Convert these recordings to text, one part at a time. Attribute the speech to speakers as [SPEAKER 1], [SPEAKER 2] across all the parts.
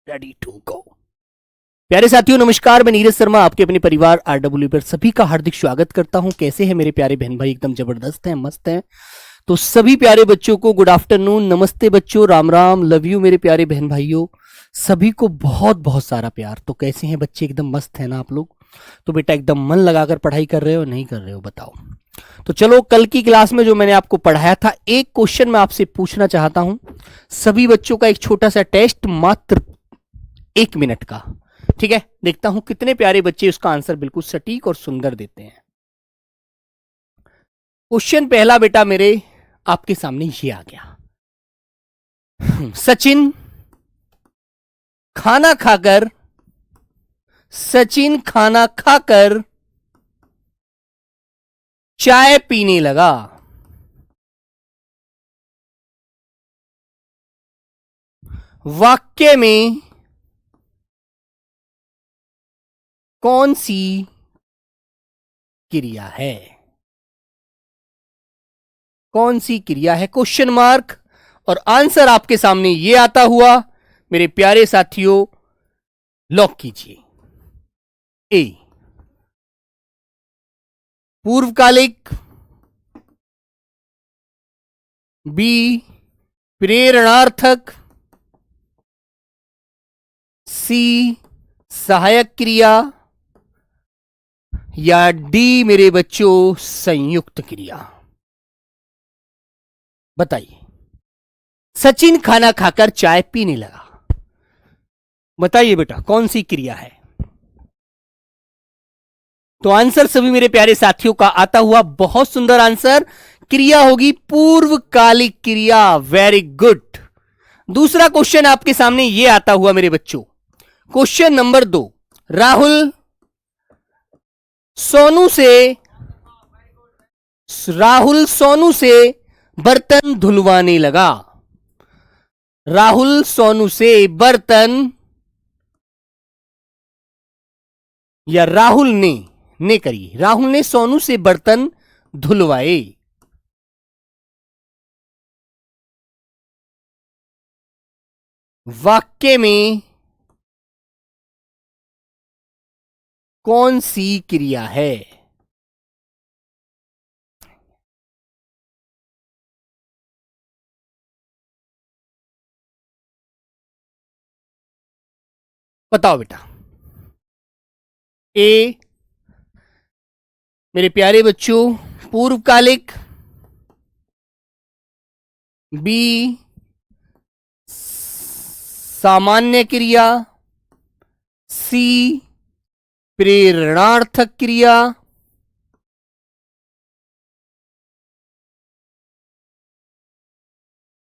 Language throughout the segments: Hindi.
[SPEAKER 1] Ready to go. प्यारे साथियों नमस्कार, मैं नीरज शर्मा आपके अपने परिवार आरडब्ल्यू पर सभी का हार्दिक स्वागत करता हूं। कैसे हैं मेरे प्यारे बहन भाई? एकदम जबरदस्त हैं, मस्त हैं। तो सभी प्यारे बच्चों को गुड आफ्टरनून, नमस्ते बच्चों, राम राम, लव यू मेरे प्यारे बहन भाइयों। सभी को बहुत बहुत सारा प्यार। तो कैसे हैं बच्चे? एकदम मस्त है ना आप लोग? तो बेटा एकदम मन लगाकर पढ़ाई कर रहे हो नहीं कर रहे हो बताओ? तो चलो, कल की क्लास में जो मैंने आपको पढ़ाया था, एक क्वेश्चन मैं आपसे पूछना चाहता हूं। सभी बच्चों का एक छोटा सा टेस्ट, मात्र 1 मिनट का। ठीक है, देखता हूं कितने प्यारे बच्चे उसका आंसर बिल्कुल सटीक और सुंदर देते हैं। क्वेश्चन पहला बेटा मेरे आपके सामने ये आ गया। सचिन खाना खाकर चाय पीने लगा। वाक्य में कौन सी क्रिया है? कौन सी क्रिया है? Question mark. और आंसर आपके सामने ये आता हुआ मेरे प्यारे साथियों, लॉक कीजिए। ए पूर्वकालिक, बी प्रेरणार्थक, सी सहायक क्रिया, या डी मेरे बच्चों संयुक्त क्रिया। बताइए। सचिन खाना खाकर चाय पीने लगा, बताइए बेटा कौन सी क्रिया है? तो आंसर सभी मेरे प्यारे साथियों का आता हुआ बहुत सुंदर आंसर, क्रिया होगी पूर्वकालिक क्रिया। Very good. दूसरा क्वेश्चन आपके सामने यह आता हुआ मेरे बच्चों, क्वेश्चन नंबर 2। राहुल सोनू से बर्तन धुलवाने लगा। राहुल सोनू से बर्तन, या राहुल ने करिए, राहुल ने सोनू से बर्तन धुलवाए। वाक्य में कौन सी क्रिया है? बताओ बेटा। ए मेरे प्यारे बच्चों पूर्वकालिक, बी सामान्य क्रिया, सी प्रेरणार्थक क्रिया,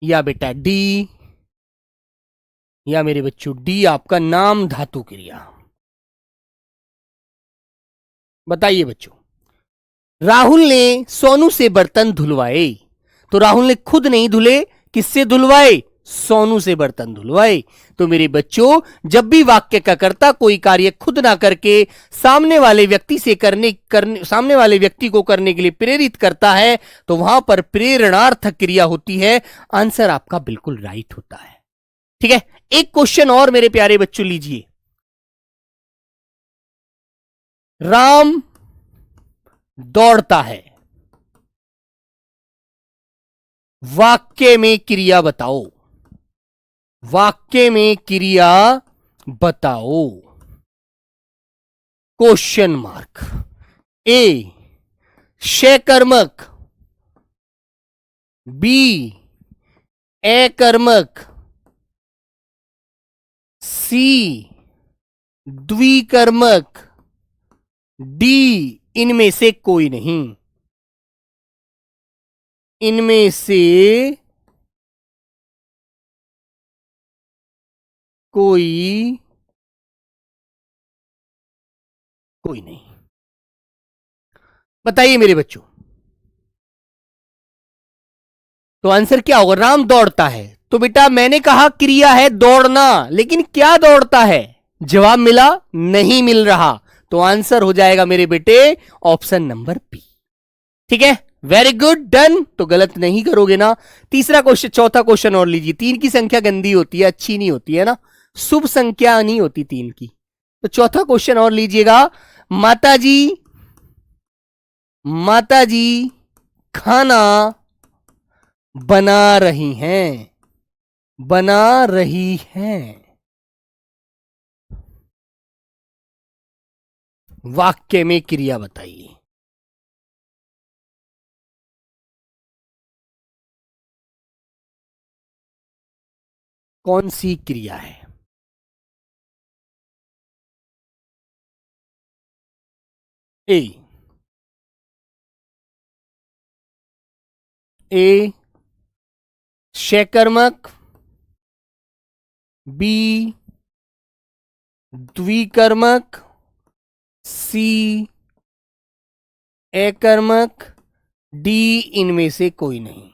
[SPEAKER 1] या बेटा डी, या मेरे बच्चों डी आपका नाम धातु क्रिया। बताइए बच्चों। राहुल ने सोनू से बर्तन धुलवाए, तो राहुल ने खुद नहीं धुले, किससे धुलवाए? सोनू से बर्तन धुलवाए। तो मेरे बच्चों, जब भी वाक्य का कर्ता कोई कार्य खुद ना करके सामने वाले व्यक्ति को करने के लिए प्रेरित करता है, तो वहां पर प्रेरणार्थक क्रिया होती है। आंसर आपका बिल्कुल राइट होता है। ठीक है, एक क्वेश्चन और मेरे प्यारे बच्चों लीजिए। राम दौड़ता है। वाक्य में क्रिया बताओ। वाक्य में क्रिया बताओ। Question mark. ए शकर्मक, बी अकर्मक, सी द्विकर्मक, डी इनमें से कोई नहीं। इनमें से कोई नहीं। बताइए मेरे बच्चों। तो आंसर क्या होगा? राम दौड़ता है। तो बेटा मैंने कहा क्रिया है दौड़ना, लेकिन क्या दौड़ता है? जवाब मिला नहीं मिल रहा। तो आंसर हो जाएगा मेरे बेटे ऑप्शन नंबर बी। ठीक है, वेरी गुड, डन। तो गलत नहीं करोगे ना। तीसरा क्वेश्चन, चौथा क्वेश्चन और लीजिए। 3 की संख्या गंदी होती है, अच्छी नहीं होती है ना। शुभ संख्या नहीं होती 3 की। तो चौथा क्वेश्चन और लीजिएगा। माताजी माताजी खाना बना रही हैं, बना रही हैं। वाक्य में क्रिया बताइए। कौन सी क्रिया है? ए ए शकर्मक, बी द्विकर्मक, सी एकर्मक, डी इनमें से कोई नहीं।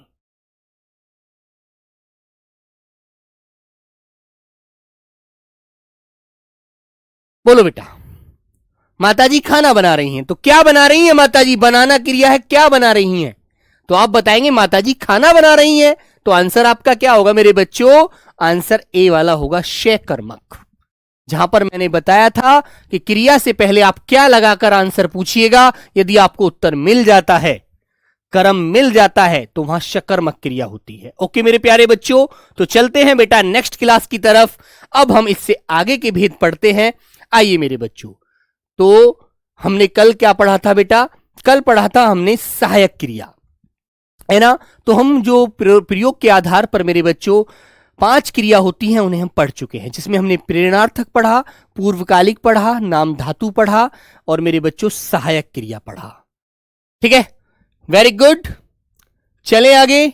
[SPEAKER 1] बोलो बेटा। माताजी खाना बना रही हैं, तो क्या बना रही हैं माताजी? बनाना क्रिया है, क्या बना रही हैं? तो आप बताएंगे माताजी खाना बना रही हैं, तो आंसर आपका क्या होगा मेरे बच्चों? आंसर ए वाला होगा, शकर्मक। जहां पर मैंने बताया था कि क्रिया से पहले आप क्या लगाकर आंसर पूछिएगा। यदि आपको उत्तर मिल जाता है, कर्म मिल जाता है, तो वहां शकर्मक क्रिया होती है। ओके मेरे प्यारे बच्चों, तो चलते हैं बेटा नेक्स्ट क्लास की तरफ। अब हम इससे आगे के भेद पढ़ते हैं। आइए मेरे बच्चों, तो हमने कल क्या पढ़ा था बेटा? कल पढ़ा था हमने सहायक क्रिया, है ना। तो हम जो प्रयोग के आधार पर मेरे बच्चों 5 क्रिया होती हैं उन्हें हम पढ़ चुके हैं, जिसमें हमने प्रेरणार्थक पढ़ा, पूर्वकालिक पढ़ा, नाम धातु पढ़ा और मेरे बच्चों सहायक क्रिया पढ़ा। ठीक है, वेरी गुड। चले आगे।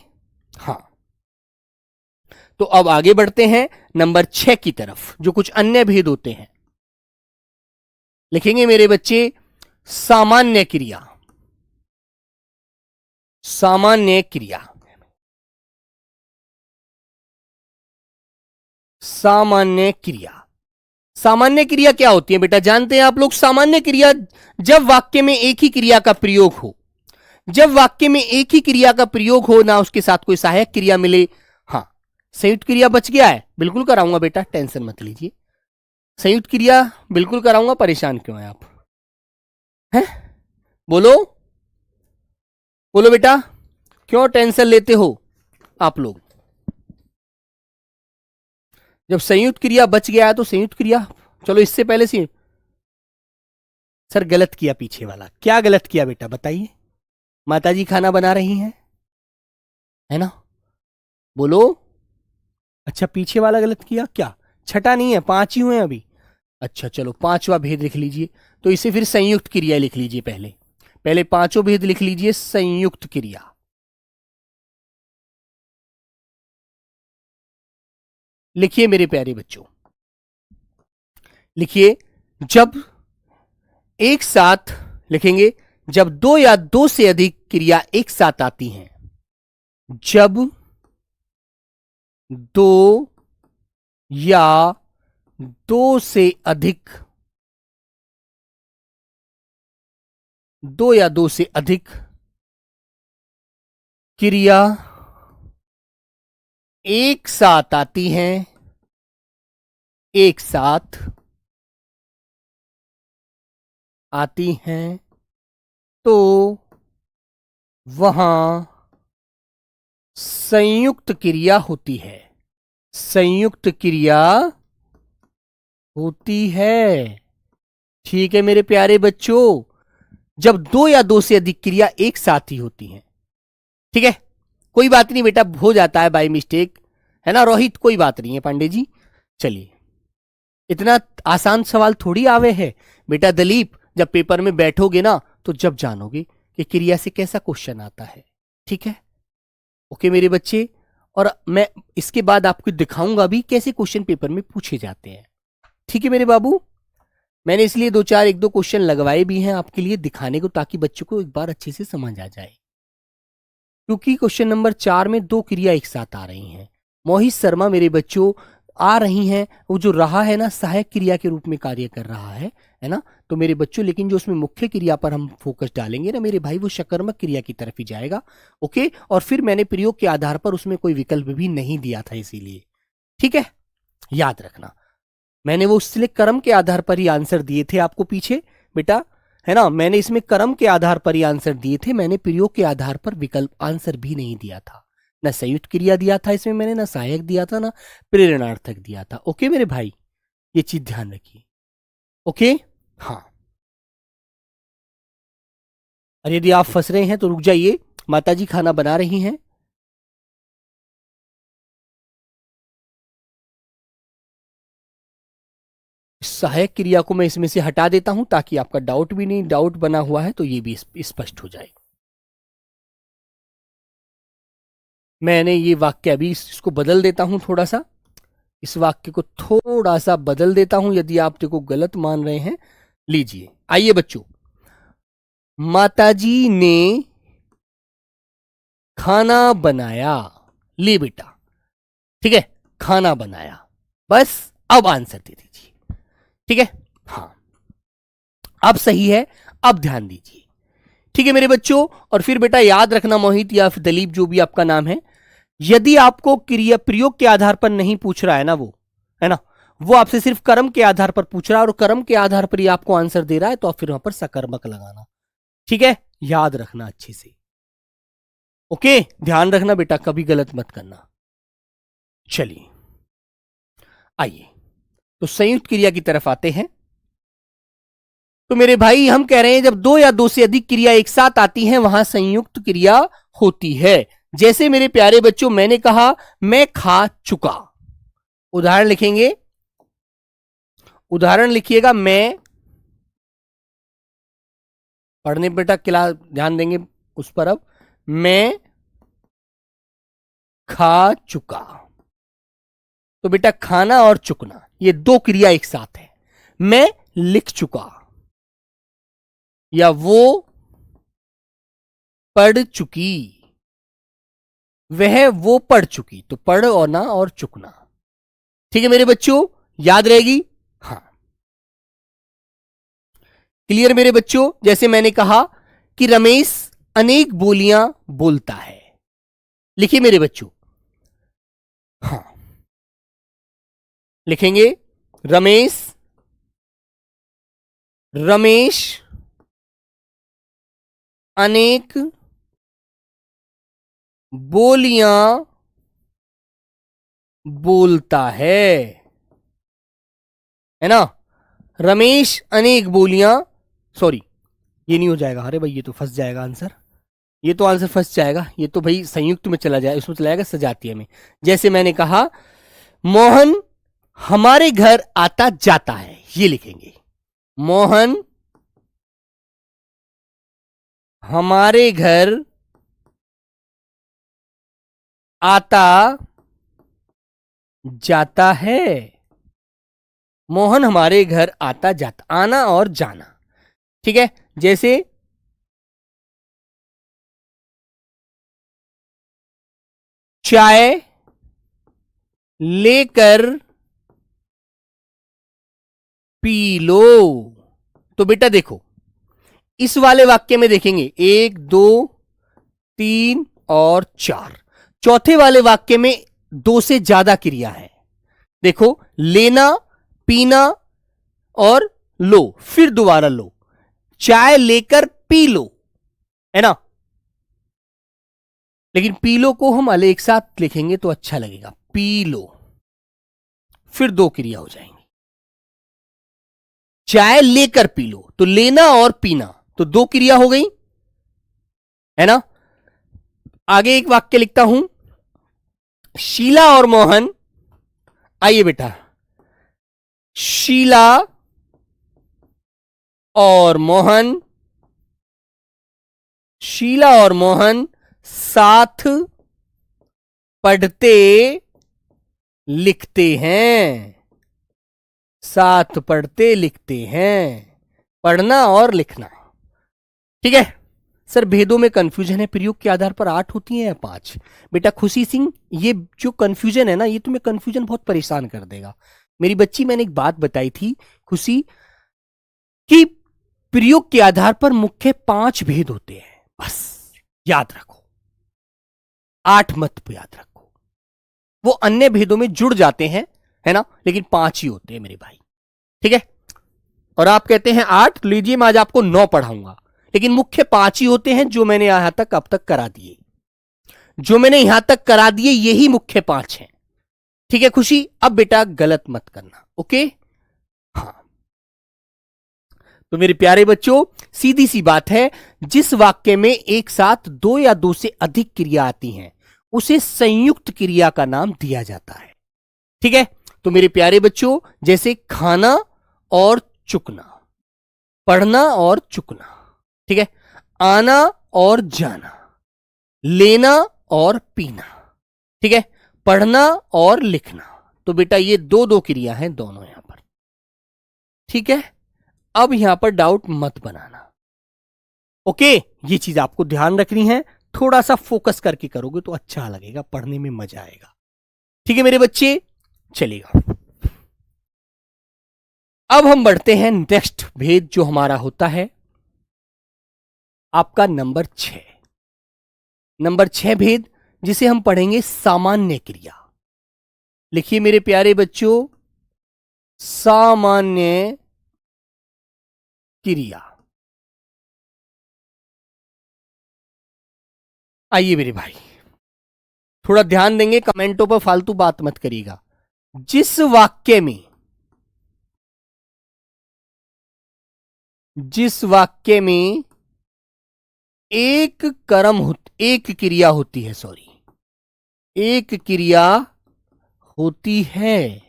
[SPEAKER 1] हाँ, तो अब आगे बढ़ते हैं नंबर 6 की तरफ, जो कुछ अन्य भेद होते हैं। लिखेंगे मेरे बच्चे सामान्य क्रिया। सामान्य क्रिया, सामान्य क्रिया। सामान्य क्रिया क्या होती है बेटा? जानते हैं आप लोग? सामान्य क्रिया जब वाक्य में एक ही क्रिया का प्रयोग हो, जब वाक्य में एक ही क्रिया का प्रयोग हो, ना उसके साथ कोई सहायक क्रिया मिले। हाँ, संयुक्त क्रिया बच गया है, बिल्कुल कराऊंगा बेटा, टेंशन मत लीजिए। संयुक्त क्रिया बिल्कुल कराऊंगा, परेशान क्यों है आप? हैं? बोलो बोलो बेटा, क्यों टेंशन लेते हो आप लोग? जब संयुक्त क्रिया बच गया है तो संयुक्त क्रिया, चलो इससे पहले से सर गलत किया पीछे वाला। क्या गलत किया बेटा बताइए? माताजी खाना बना रही हैं, है ना? बोलो। अच्छा, पीछे वाला गलत किया क्या? छठा नहीं है, 5 ही हुए अभी। अच्छा चलो, 5वां भेद लिख लीजिए। तो इसे फिर संयुक्त क्रिया लिख लीजिए। पहले पहले 5 भेद लिख लीजिए, संयुक्त क्रिया। लिखिए मेरे प्यारे बच्चों, लिखिए। जब एक साथ, लिखेंगे जब 2 या 2 से अधिक क्रिया एक साथ आती हैं, जब 2 या 2 से अधिक, 2 या 2 से अधिक क्रिया एक साथ आती हैं, एक साथ आती हैं, तो वहां संयुक्त क्रिया होती है। संयुक्त क्रिया होती है। ठीक है मेरे प्यारे बच्चों, जब 2 या 2 से अधिक क्रिया एक साथ ही होती हैं। ठीक है, कोई बात नहीं बेटा, हो जाता है बाय मिस्टेक, है ना रोहित? कोई बात नहीं है पांडे जी। चलिए, इतना आसान सवाल थोड़ी आवे है बेटा। दलीप, जब पेपर में बैठोगे ना, तो जब जानोगे कि क्रिया से कैसा क्वेश्चन आता है। ठीक है, ओके मेरे बच्चे। और मैं इसके बाद आपको दिखाऊंगा भी कैसे क्वेश्चन पेपर में पूछे जाते हैं। ठीक है मेरे बाबू, मैंने इसलिए 1-2 क्वेश्चन लगवाए भी हैं आपके लिए दिखाने को, ताकि बच्चों को एक बार अच्छे से समझ आ जाए। क्योंकि क्वेश्चन नंबर 4 में 2 क्रिया एक साथ आ रही हैं। मोहित शर्मा मेरे बच्चों आ रही हैं, वो जो रहा है ना सहायक क्रिया के रूप में कार्य कर रहा है ना। तो मेरे बच्चों, लेकिन जो उसमें मुख्य क्रिया पर हम फोकस डालेंगे ना मेरे भाई, वो शकर्मक क्रिया की तरफ ही जाएगा। ओके, और फिर मैंने प्रयोग के आधार पर उसमें कोई विकल्प भी नहीं दिया था, इसीलिए। ठीक है, याद रखना। मैंने वो इसलिए कर्म के आधार पर ही आंसर दिए थे आपको पीछे बेटा, है ना। मैंने इसमें कर्म के आधार पर ही आंसर दिए थे, मैंने प्रयोग के आधार पर विकल्प आंसर भी नहीं दिया था। ना संयुक्त क्रिया दिया था इसमें मैंने, ना सहायक दिया था, ना प्रेरणार्थक दिया था। ओके मेरे भाई, ये चीज ध्यान रखिए। ओके, हाँ। और यदि आप फंस रहे हैं तो रुक जाइए, माताजी खाना बना रही हैं। सहायक क्रिया को मैं इसमें से हटा देता हूं ताकि आपका डाउट भी नहीं, डाउट बना हुआ है तो ये भी स्पष्ट हो जाए। मैंने ये वाक्य अभी इसको बदल देता हूं थोड़ा सा, इस वाक्य को थोड़ा सा बदल देता हूं यदि आप देखो गलत मान रहे हैं। लीजिए, आइए बच्चों, माताजी ने खाना बनाया। ले बेटा, ठीक है, खाना बनाया, बस अब आंसर दे दीजिए। ठीक है, हाँ, अब सही है, अब ध्यान दीजिए। ठीक है मेरे बच्चों, और फिर बेटा याद रखना मोहित या फिर दलीप जो भी आपका नाम है, यदि आपको क्रिया प्रयोग के आधार पर नहीं पूछ रहा है ना, वो है ना, वो आपसे सिर्फ कर्म के आधार पर पूछ रहा है और कर्म के आधार पर ही आपको आंसर दे रहा है, तो आप फिर वहां पर सकर्मक लगाना। ठीक है, याद रखना अच्छे से। ओके, ध्यान रखना बेटा, कभी गलत मत करना। चलिए आइए, तो संयुक्त क्रिया की तरफ आते हैं। तो मेरे भाई हम कह रहे हैं जब दो या दो से अधिक क्रिया एक साथ आती हैं वहां संयुक्त क्रिया होती है। जैसे मेरे प्यारे बच्चों मैंने कहा मैं खा चुका, उदाहरण लिखेंगे, उदाहरण लिखिएगा, मैं, पढ़ने बेटा क्लास ध्यान देंगे उस पर। अब मैं खा चुका, तो बेटा खाना और चुकना ये दो क्रिया एक साथ है। मैं लिख चुका या वो पढ़ चुकी, वह वो पढ़ चुकी, तो पढ़ और ना और चुकना। ठीक है मेरे बच्चों, याद रहेगी। हाँ, क्लियर मेरे बच्चों। जैसे मैंने कहा कि रमेश अनेक बोलियां बोलता है, लिखिए मेरे बच्चों, हाँ, लिखेंगे रमेश, रमेश अनेक बोलियां बोलता है ना। रमेश अनेक बोलियां, सॉरी ये नहीं हो जाएगा, अरे भाई ये तो फंस जाएगा आंसर, ये तो आंसर फंस जाएगा, ये तो भाई संयुक्त में चला जाए, उसमें चला जाएगा सजातीय में। जैसे मैंने कहा मोहन हमारे घर आता जाता है, ये लिखेंगे, मोहन हमारे घर आता जाता है, मोहन हमारे घर आता जाता, आना और जाना। ठीक है, जैसे चाय लेकर पी लो, तो बेटा देखो इस वाले वाक्य में देखेंगे 1 2 3 और 4, चौथे वाले वाक्य में दो से ज्यादा क्रिया है। देखो लेना, पीना और लो, फिर दोबारा लो, चाय लेकर पी लो, है ना। लेकिन पी लो को हम अलग एक साथ लिखेंगे तो अच्छा लगेगा, पी लो, फिर दो क्रिया हो जाएंगी। चाय लेकर पी लो, तो लेना और पीना, तो दो क्रिया हो गई, है ना। आगे एक वाक्य लिखता हूं, शीला और मोहन, आइए बेटा, शीला और मोहन, शीला और मोहन साथ पढ़ते लिखते हैं, साथ पढ़ते लिखते हैं, पढ़ना और लिखना। ठीक है सर, भेदों में कंफ्यूजन है, प्रयोग के आधार पर 8 होती हैं या 5? बेटा खुशी सिंह, ये जो कंफ्यूजन है ना, ये तुम्हें कंफ्यूजन बहुत परेशान कर देगा। मेरी बच्ची मैंने एक बात बताई थी खुशी, कि प्रयोग के आधार पर मुख्य 5 भेद होते हैं, बस याद रखो, 8 मत याद रखो, वो अन्य भेदों में जुड़ जाते हैं, है ना, लेकिन 5 ही होते हैं मेरे भाई, ठीक है। और आप कहते हैं 8, लीजिए मैं आज आपको 9 पढ़ाऊंगा, लेकिन मुख्य 5 ही होते हैं जो मैंने यहां तक अब तक करा दिए, जो मैंने यहां तक करा दिए यही मुख्य 5 हैं, ठीक है खुशी। अब बेटा गलत मत करना, ओके। हाँ, तो मेरे प्यारे बच्चों सीधी सी बात है, जिस वाक्य में एक साथ 2 या 2 से अधिक क्रिया आती हैं उसे संयुक्त क्रिया का नाम दिया जाता है, ठीक है। तो मेरे प्यारे बच्चों जैसे खाना और चुकना, पढ़ना और चुकना, ठीक है, आना और जाना, लेना और पीना, ठीक है, पढ़ना और लिखना। तो बेटा ये 2-2 क्रिया हैं दोनों यहां पर, ठीक है। अब यहां पर डाउट मत बनाना, ओके। ये चीज आपको ध्यान रखनी है, थोड़ा सा फोकस करके करोगे तो अच्छा लगेगा, पढ़ने में मजा आएगा, ठीक है मेरे बच्चे। चलेगा, अब हम बढ़ते हैं नेक्स्ट भेद जो हमारा होता है आपका नंबर 6। नंबर 6 भेद जिसे हम पढ़ेंगे सामान्य क्रिया। लिखिए मेरे प्यारे बच्चों, सामान्य क्रिया। आइए मेरे भाई थोड़ा ध्यान देंगे, कमेंटों पर फालतू बात मत करिएगा। जिस वाक्य में एक क्रिया होती है, एक क्रिया होती है,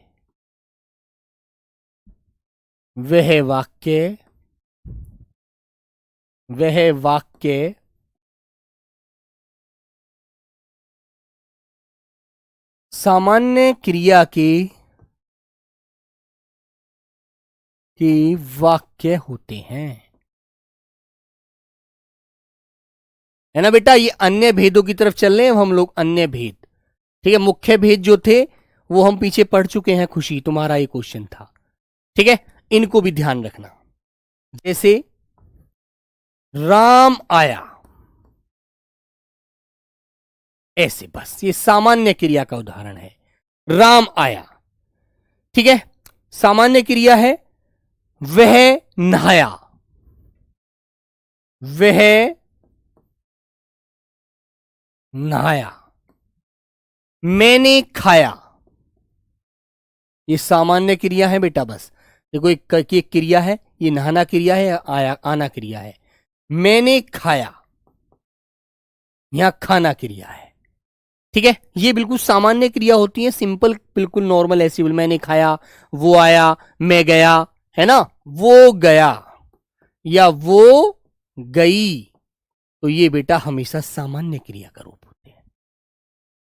[SPEAKER 1] वह वाक्य सामान्य क्रिया के वाक्य होते हैं, है ना बेटा। ये अन्य भेदों की तरफ चल रहे हैं हम लोग, अन्य भेद, ठीक है। मुख्य भेद जो थे वो हम पीछे पढ़ चुके हैं, खुशी तुम्हारा ये क्वेश्चन था, ठीक है। इनको भी ध्यान रखना, जैसे राम आया, ऐसे, बस ये सामान्य क्रिया का उदाहरण है, राम आया, ठीक है। सामान्य क्रिया है, वह नहाया, मैंने खाया, ये सामान्य क्रिया है बेटा। बस देखो एक क्रिया है, ये नहाना क्रिया है, आना क्रिया है, मैंने खाया यहां खाना क्रिया है, ठीक है। ये बिल्कुल सामान्य क्रिया होती है, सिंपल, बिल्कुल नॉर्मल, ऐसी बिल्कुल मैंने खाया, वो आया, मैं गया, है ना, वो गया या वो गई, तो ये बेटा हमेशा सामान्य क्रिया का रूप होते हैं,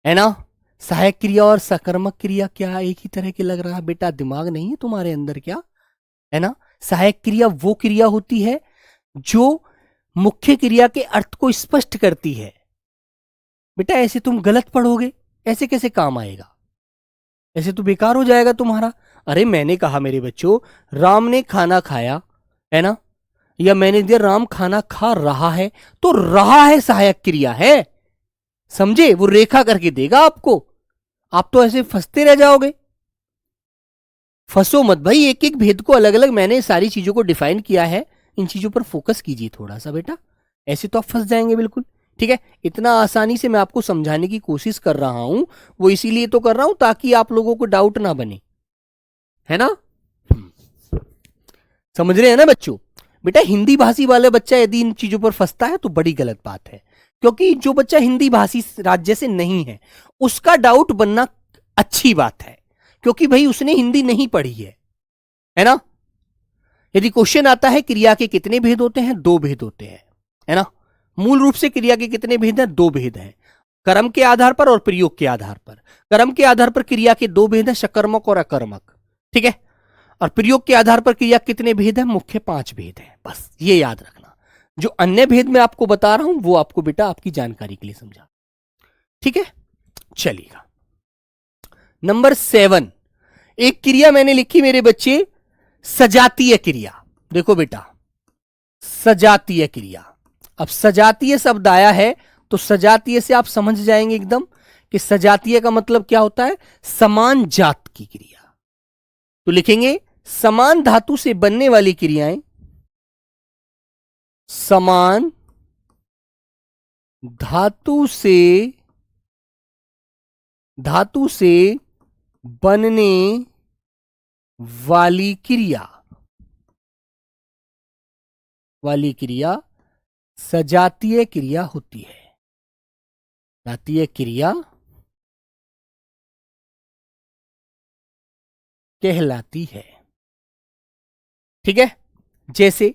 [SPEAKER 1] है ना। सहायक क्रिया और सकर्मक क्रिया क्या एक ही तरह के लग रहा है बेटा? दिमाग नहीं है तुम्हारे अंदर क्या? है ना। सहायक क्रिया वो क्रिया होती है जो मुख्य क्रिया के अर्थ को स्पष्ट करती है। बेटा ऐसे तुम गलत पढ़ोगे, ऐसे कैसे काम आएगा? ऐसे तो बेकार हो जाएगा तुम्हारा। अरे मैंने कहा मेरे बच्चों, राम ने खाना खाया, है ना, या मैंने दिया राम खाना खा रहा है, तो रहा है सहायक क्रिया है, समझे? वो रेखा करके देगा आपको, आप तो ऐसे फंसते रह जाओगे। फंसो मत भाई, एक एक भेद को अलग अलग मैंने सारी चीजों को डिफाइन किया है, इन चीजों पर फोकस कीजिए थोड़ा सा बेटा, ऐसे तो आप फंस जाएंगे बिल्कुल। ठीक है, इतना आसानी से मैं आपको समझाने की कोशिश कर रहा हूं, वो इसीलिए तो कर रहा हूं ताकि आप लोगों को डाउट ना बने, है ना। समझ रहे हैं ना बच्चों? बेटा हिंदी भाषी वाले बच्चा यदि इन चीजों पर फंसता है तो बड़ी गलत बात है, क्योंकि जो बच्चा हिंदी भाषी राज्य से नहीं है उसका डाउट बनना अच्छी बात है, क्योंकि भाई उसने हिंदी नहीं पढ़ी है ना। यदि क्वेश्चन आता है क्रिया के कितने भेद होते हैं, 2 भेद होते हैं, है ना। मूल रूप से क्रिया के कितने भेद हैं? 2 भेद हैं, कर्म के आधार पर और प्रयोग के आधार पर। कर्म के आधार पर क्रिया के 2 भेद हैं, सकर्मक और अकर्मक, ठीक है। और प्रयोग के आधार पर क्रिया कितने भेद हैं? मुख्य 5 भेद हैं, बस ये याद रखना। जो अन्य भेद मैं आपको बता रहा हूं वो आपको बेटा आपकी जानकारी के लिए समझा, ठीक है। चलिएगा, नंबर 7, एक क्रिया मैंने लिखी मेरे बच्चे, सजातीय क्रिया। देखो बेटा, सजातीय क्रिया। अब सजातीय शब्द आया है तो सजातीय से आप समझ जाएंगे एकदम कि सजातीय का मतलब क्या होता है, समान जात की क्रिया, तो लिखेंगे समान धातु से बनने वाली क्रियाएं समान धातु से बनने वाली क्रिया सजातीय क्रिया होती है। सजातीय क्रिया कहलाती है। ठीक है, जैसे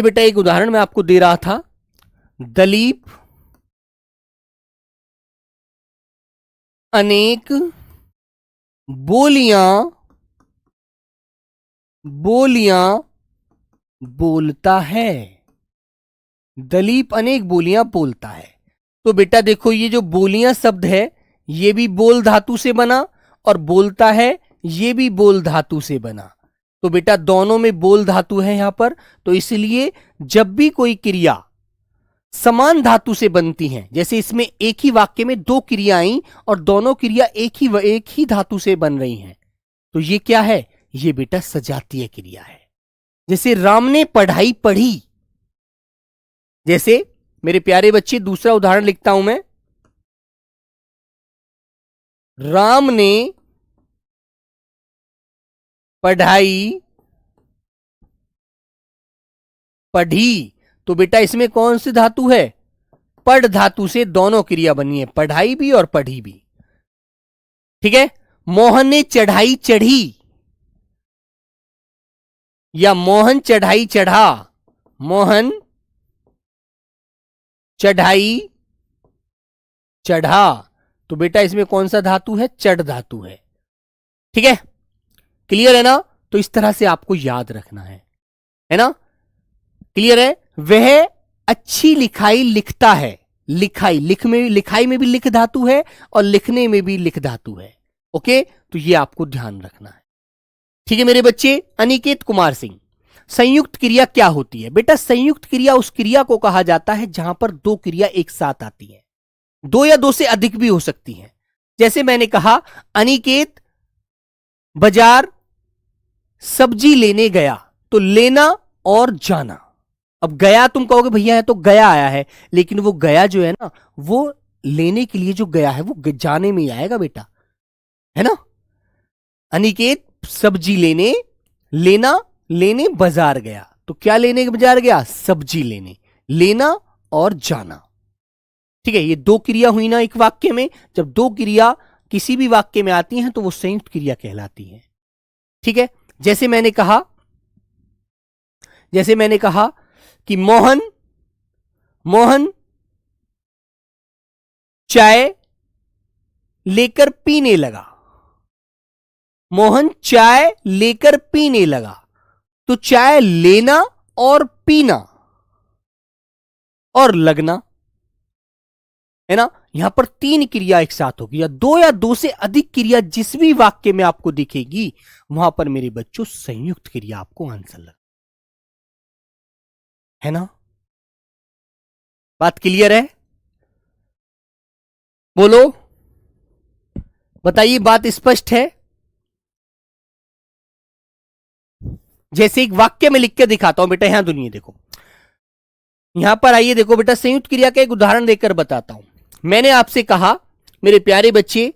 [SPEAKER 1] बेटा एक उदाहरण मैं आपको दे रहा था, दलीप अनेक बोलियां बोलता है। दलीप अनेक बोलियां बोलता है। तो बेटा देखो, ये जो बोलियां शब्द है ये भी बोल धातु से बना और बोलता है ये भी बोल धातु से बना। तो बेटा दोनों में बोल धातु है यहां पर, तो इसलिए जब भी कोई क्रिया समान धातु से बनती हैं, जैसे इसमें एक ही वाक्य में दो क्रिया आई और दोनों क्रिया एक ही धातु से बन रही हैं, तो ये क्या है? ये बेटा सजातीय क्रिया है। जैसे राम ने पढ़ाई पढ़ी। जैसे मेरे प्यारे बच्चे दूसरा उदाहरण लिखता हूं मैं, राम ने पढ़ाई पढ़ी। तो बेटा इसमें कौन सी धातु है? पढ़ धातु से दोनों क्रिया बनी है, पढ़ाई भी और पढ़ी भी। ठीक है। मोहन ने चढ़ाई चढ़ी या मोहन चढ़ाई चढ़ा। मोहन चढ़ाई चढ़ा। तो बेटा इसमें कौन सा धातु है? चढ़ धातु है। ठीक है, क्लियर है ना? तो इस तरह से आपको याद रखना है ना? क्लियर है? वह अच्छी लिखाई लिखता है। लिखाई में भी लिख धातु है और लिखने में भी लिख धातु है। ओके, तो ये आपको ध्यान रखना है। ठीक है मेरे बच्चे। अनिकेत कुमार सिंह, संयुक्त क्रिया क्या होती है? बेटा संयुक्त क्रिया उस क्रिया को कहा जाता है जहां पर दो क्रिया एक साथ आती है, दो या दो से अधिक भी हो सकती हैं। जैसे मैंने कहा, अनिकेत बाजार सब्जी लेने गया, तो लेना और जाना। अब गया तुम कहोगे भैया है तो गया आया है, लेकिन वो गया जो है ना, वो लेने के लिए जो गया है वो जाने में ही आएगा बेटा, है ना? अनिकेत सब्जी लेने बाजार गया, तो क्या लेने बाजार गया? सब्जी लेने। लेना और जाना। ठीक है, ये दो क्रिया हुई ना एक वाक्य में। जब दो क्रिया किसी भी वाक्य में आती हैं तो वो संयुक्त क्रिया कहलाती है। ठीक है, जैसे मैंने कहा कि मोहन चाय लेकर पीने लगा। मोहन चाय लेकर पीने लगा, तो चाय लेना और पीना और लगना, है ना? यहां पर तीन क्रिया एक साथ होगी, या दो से अधिक क्रिया जिस भी वाक्य में आपको दिखेगी वहां पर मेरे बच्चों संयुक्त क्रिया आपको आंसर लग, है ना? बात क्लियर है? बोलो, बताइए, बात स्पष्ट है? जैसे एक वाक्य में लिख के दिखाता हूं बेटा, यहां दुनिया देखो, यहां पर आइए देखो बेटा, संयुक्त क्रिया का एक उदाहरण देकर बताता हूं। मैंने आपसे कहा मेरे प्यारे बच्चे,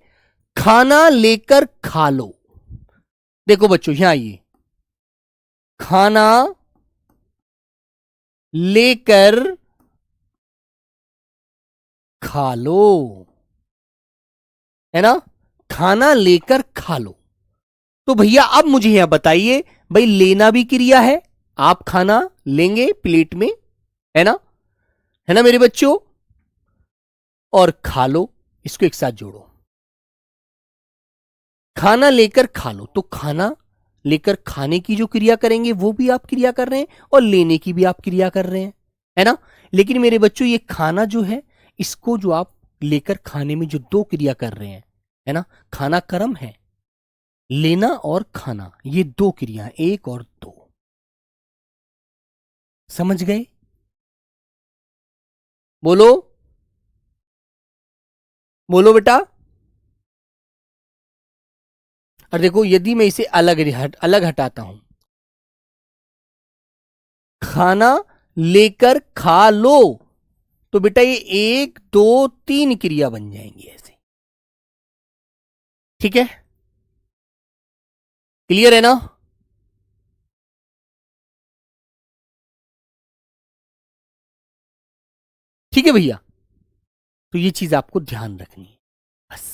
[SPEAKER 1] खाना लेकर खा लो। देखो बच्चों यहां आइए, खाना लेकर खा लो, है ना? खाना लेकर खा लो। तो भैया अब मुझे यहां बताइए, भाई लेना भी क्रिया है, आप खाना लेंगे प्लेट में, है ना? है ना मेरे बच्चों? और खा लो, इसको एक साथ जोड़ो, खाना लेकर खा लो। तो खाना लेकर खाने की जो क्रिया करेंगे वो भी आप क्रिया कर रहे हैं और लेने की भी आप क्रिया कर रहे हैं, है ना? लेकिन मेरे बच्चों ये खाना जो है, इसको जो आप लेकर खाने में जो दो क्रिया कर रहे हैं, है ना? खाना कर्म है, लेना और खाना ये दो क्रिया, एक और दो। समझ गए? बोलो बोलो बेटा। और देखो यदि मैं इसे अलग हटाता हूं, खाना लेकर खा लो, तो बेटा ये 1 2 3 क्रिया बन जाएंगी ऐसे। ठीक है, क्लियर है ना? ठीक है भैया, तो ये चीज आपको ध्यान रखनी है बस।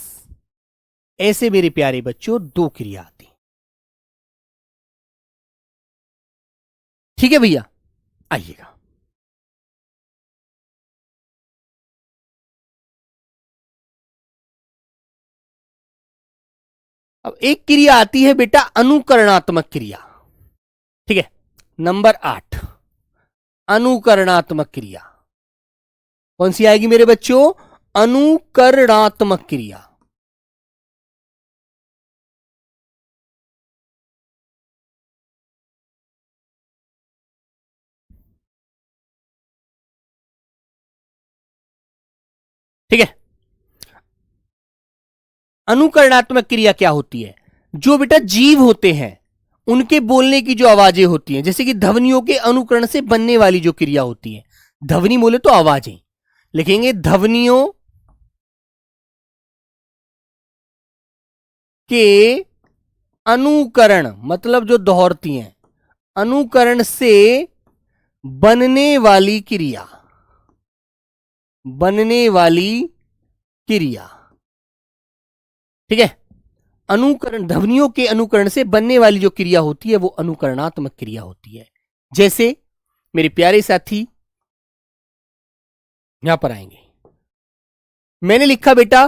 [SPEAKER 1] ऐसे मेरे प्यारे बच्चों 2 क्रिया आती। ठीक है भैया, आइएगा। अब एक क्रिया आती है बेटा अनुकरणात्मक क्रिया। ठीक है, नंबर 8 अनुकरणात्मक क्रिया। कौन सी आएगी मेरे बच्चों? अनुकरणात्मक क्रिया। ठीक है, अनुकरणात्मक क्रिया क्या होती है? जो बेटा जीव होते हैं उनके बोलने की जो आवाजें होती हैं, जैसे कि ध्वनियों के अनुकरण से बनने वाली जो क्रिया होती है, ध्वनि बोले तो आवाजें, लिखेंगे ध्वनियों के अनुकरण, मतलब जो दोहरती हैं, अनुकरण से बनने वाली क्रिया, बनने वाली क्रिया। ठीक है, अनुकरण, ध्वनियों के अनुकरण से बनने वाली जो क्रिया होती है वो अनुकरणात्मक क्रिया होती है। जैसे मेरे प्यारे साथी यहां पर आएंगे, मैंने लिखा बेटा,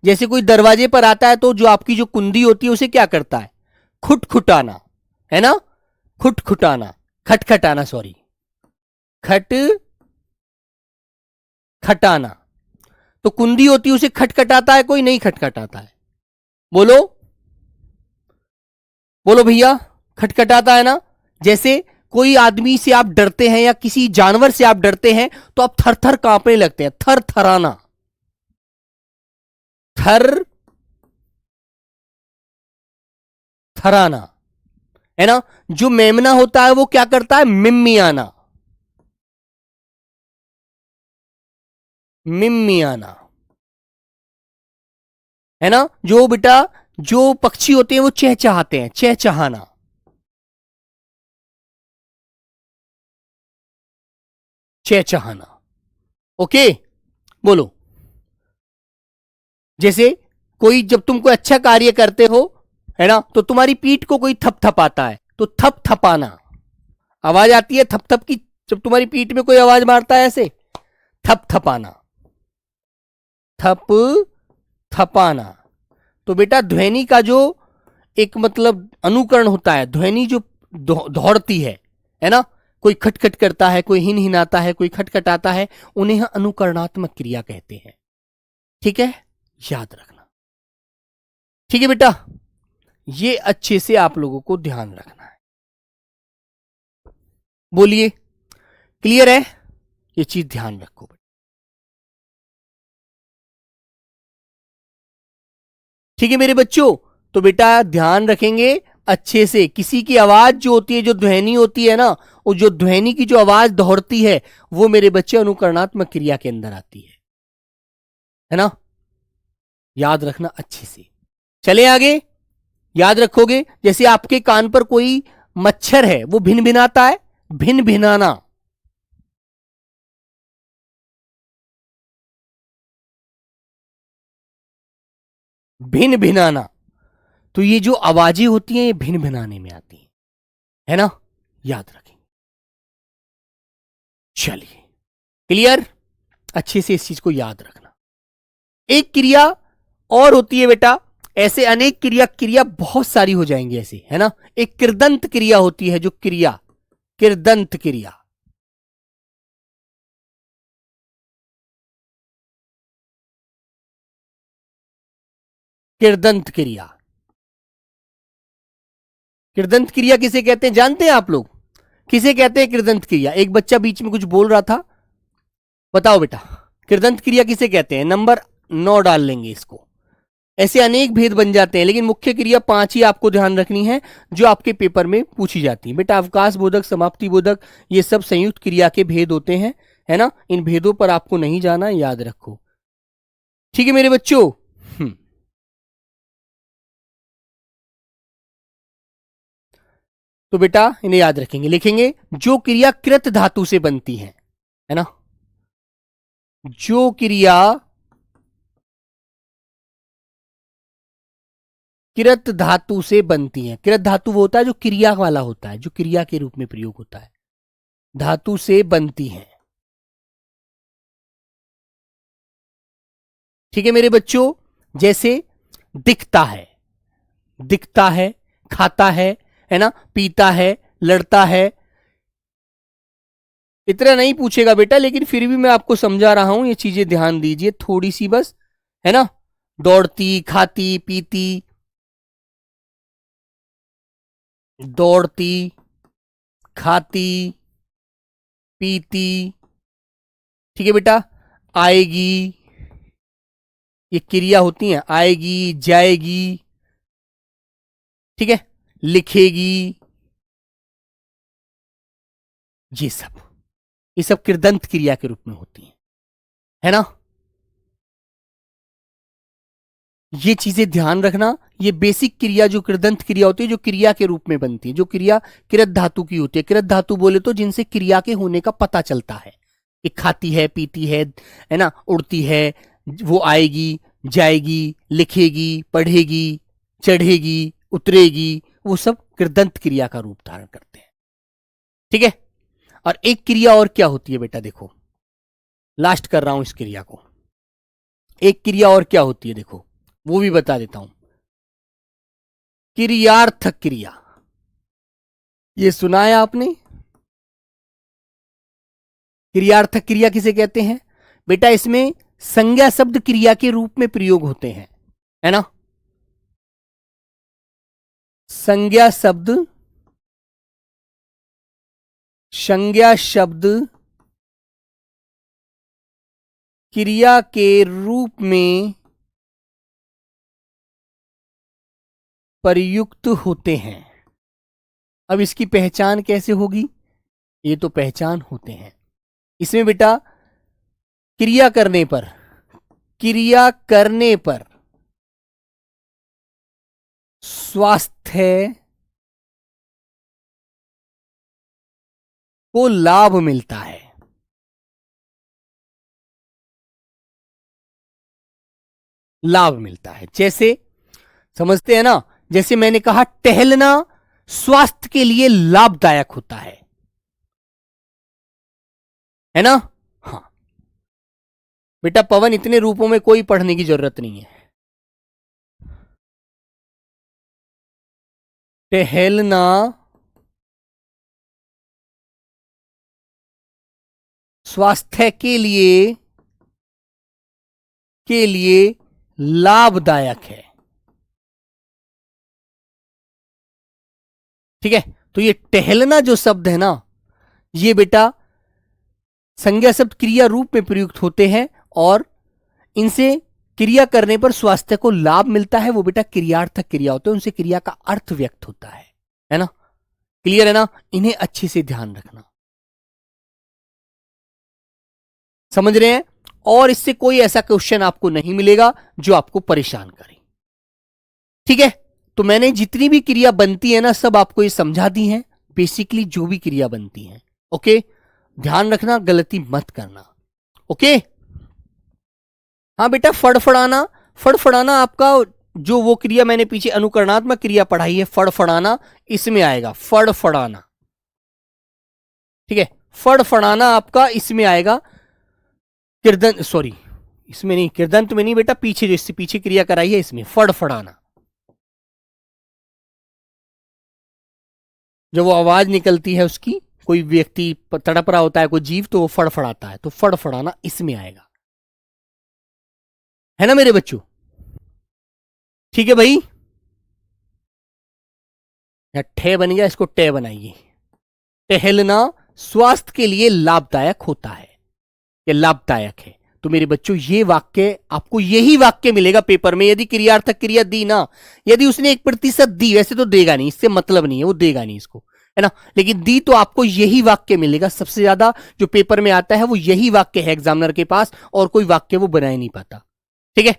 [SPEAKER 1] जैसे कोई दरवाजे पर आता है तो जो आपकी जो कुंडी होती है उसे क्या करता है? खुटखुटाना, है ना? खुटखुटाना, खटखटाना, सॉरी, खट खटाना। तो कुंडी होती है उसे खटखटाता है कोई? नहीं खटखटाता है। बोलो बोलो भैया, खटखटाता है ना? जैसे कोई आदमी से आप डरते हैं या किसी जानवर से आप डरते हैं तो आप थर थर कांपने लगते हैं, थर थराना, थर थराना, है ना? जो मेमना होता है वो क्या करता है? मिमियाना, मिमियाना, है ना? जो बेटा जो पक्षी होते हैं वो चहचहाते हैं, चहचहाना, चहचहाना। ओके, बोलो। जैसे कोई, जब तुम कोई अच्छा कार्य करते हो, है ना, तो तुम्हारी पीठ को कोई थपथपाता है, तो थपथपाना, आवाज आती है थप थप की, जब तुम्हारी पीठ में कोई आवाज मारता है ऐसे, थपथपाना, थप थपाना। तो बेटा ध्वनि का जो एक मतलब अनुकरण होता है, ध्वनि जो दौड़ती है ना? कोई खटखट करता है, कोई हिन हिनाता है, कोई खटखटाता है, उन्हें अनुकरणात्मक क्रिया कहते हैं। ठीक है, याद रखना। ठीक है बेटा, ये अच्छे से आप लोगों को ध्यान रखना है। बोलिए, क्लियर है? ये चीज ध्यान रखो। ठीक है मेरे बच्चों, तो बेटा ध्यान रखेंगे अच्छे से। किसी की आवाज जो होती है, जो ध्वनि होती है ना, वो जो ध्वनि की जो आवाज दोहरती है, वो मेरे बच्चे अनुकरणात्मक क्रिया के अंदर आती है ना? याद रखना अच्छे से। चले आगे, याद रखोगे। जैसे आपके कान पर कोई मच्छर है, वो भिन भिनाता है, भिन भिनाना, भिन भिनाना। तो ये जो आवाजें होती हैं ये भिन भिनाने में आती हैं, है ना? याद रखें। चलिए, क्लियर? अच्छे से इस चीज को याद रखना। एक क्रिया और होती है बेटा, ऐसे अनेक क्रिया, क्रिया बहुत सारी हो जाएंगी ऐसे, है ना? एक कृदंत क्रिया होती है, जो क्रिया, कृदंत क्रिया, कृदंत क्रिया। कृदंत क्रिया किसे कहते हैं जानते हैं आप लोग? किसे कहते हैं कृदंत क्रिया? एक बच्चा बीच में कुछ बोल रहा था, बताओ बेटा, कृदंत क्रिया किसे कहते हैं? नंबर 9 डाल लेंगे इसको। ऐसे अनेक भेद बन जाते हैं, लेकिन मुख्य क्रिया 5 ही आपको ध्यान रखनी है जो आपके पेपर में पूछी जाती है। बेटा अवकाश बोधक, समाप्ति बोधक, ये सब संयुक्त क्रिया के भेद होते हैं, है ना। इन भेदों पर आपको नहीं जाना, याद रखो। ठीक है मेरे बच्चों। तो बेटा इन्हें याद रखेंगे, लिखेंगे जो क्रिया कृत धातु से बनती है ना। जो क्रिया कृत धातु से बनती है, कृत धातु वो होता है जो क्रिया वाला होता है, जो क्रिया के रूप में प्रयोग होता है, धातु से बनती है। ठीक है मेरे बच्चों। जैसे दिखता है, दिखता है, खाता है ना, पीता है, लड़ता है। इतना नहीं पूछेगा बेटा, लेकिन फिर भी मैं आपको समझा रहा हूं, ये चीजें ध्यान दीजिए थोड़ी सी बस, है ना। दौड़ती, खाती, पीती, दौड़ती, खाती, पीती। ठीक है बेटा। आएगी, ये क्रिया होती है, आएगी, जाएगी। ठीक है। लिखेगी, ये सब कृदंत क्रिया के रूप में होती है ना। ये चीजें ध्यान रखना। ये बेसिक क्रिया जो कृदंत क्रिया होती है, जो क्रिया के रूप में बनती है, जो क्रिया कृत धातु की होती है। कृत धातु बोले तो जिनसे क्रिया के होने का पता चलता है कि खाती है, पीती है ना, उड़ती है, वो आएगी, जाएगी, लिखेगी, पढ़ेगी, चढ़ेगी, उतरेगी, वो सब कृदंत क्रिया का रूप धारण करते हैं। ठीक है। और एक क्रिया और क्या होती है बेटा, देखो लास्ट कर रहा हूं इस क्रिया को। एक क्रिया और क्या होती है देखो, वो भी बता देता हूं। क्रियार्थक क्रिया, ये सुना है आपने? क्रियार्थक क्रिया किसे कहते हैं बेटा? इसमें संज्ञा शब्द क्रिया के रूप में प्रयोग होते हैं, है ना। संज्ञा शब्द क्रिया के रूप में प्रयुक्त होते हैं। अब इसकी पहचान कैसे होगी? ये तो पहचान होते हैं। इसमें बेटा क्रिया करने पर स्वास्थ्य को लाभ मिलता है। लाभ मिलता है जैसे समझते हैं ना, जैसे मैंने कहा टहलना स्वास्थ्य के लिए लाभदायक होता है ना। हाँ बेटा पवन, इतने रूपों में कोई पढ़ने की जरूरत नहीं है। टहलना स्वास्थ्य के लिए लाभदायक है। ठीक है। तो ये टहलना जो शब्द है ना, ये बेटा संज्ञा शब्द क्रिया रूप में प्रयुक्त होते हैं, और इनसे क्रिया करने पर स्वास्थ्य को लाभ मिलता है। वो बेटा क्रियार्थक क्रिया होते हैं, उनसे क्रिया का अर्थ व्यक्त होता है ना। क्लियर है ना? इन्हें अच्छे से ध्यान रखना, समझ रहे हैं? और इससे कोई ऐसा क्वेश्चन आपको नहीं मिलेगा जो आपको परेशान करे। ठीक है। तो मैंने जितनी भी क्रिया बनती है ना, सब आपको ये समझा दी है, बेसिकली जो भी क्रिया बनती है। ओके, ध्यान रखना, गलती मत करना। ओके। हाँ बेटा, फड़फड़ाना आपका जो वो क्रिया मैंने पीछे अनुकरणात्मक क्रिया पढ़ाई है, फड़फड़ाना, इसमें आएगा फड़फड़ाना। ठीक है। फड़फड़ाना आपका इसमें आएगा। किरदंत, सॉरी इसमें नहीं, किरदंत में नहीं बेटा, पीछे जो इससे पीछे क्रिया कराई है इसमें फड़फड़ाना। जब वो आवाज निकलती है उसकी, कोई व्यक्ति तड़प रहा होता है, कोई जीव, तो वो फड़फड़ाता है, तो फड़फड़ाना इसमें आएगा, है ना मेरे बच्चों। ठीक है भाई, ठे बन गया, इसको टे बनाइए। टहलना स्वास्थ्य के लिए लाभदायक होता है, ये लाभदायक है, तो मेरे बच्चों ये वाक्य, आपको यही वाक्य मिलेगा पेपर में यदि क्रियार्थक क्रिया दी ना, यदि उसने 1% दी, वैसे तो देगा नहीं, इससे मतलब नहीं है, वो देगा नहीं इसको, है ना, लेकिन दी तो आपको यही वाक्य मिलेगा। सबसे ज्यादा जो पेपर में आता है वो यही वाक्य है एग्जामिनर के पास, और कोई वाक्य वो बना ही नहीं पाता। ठीक है,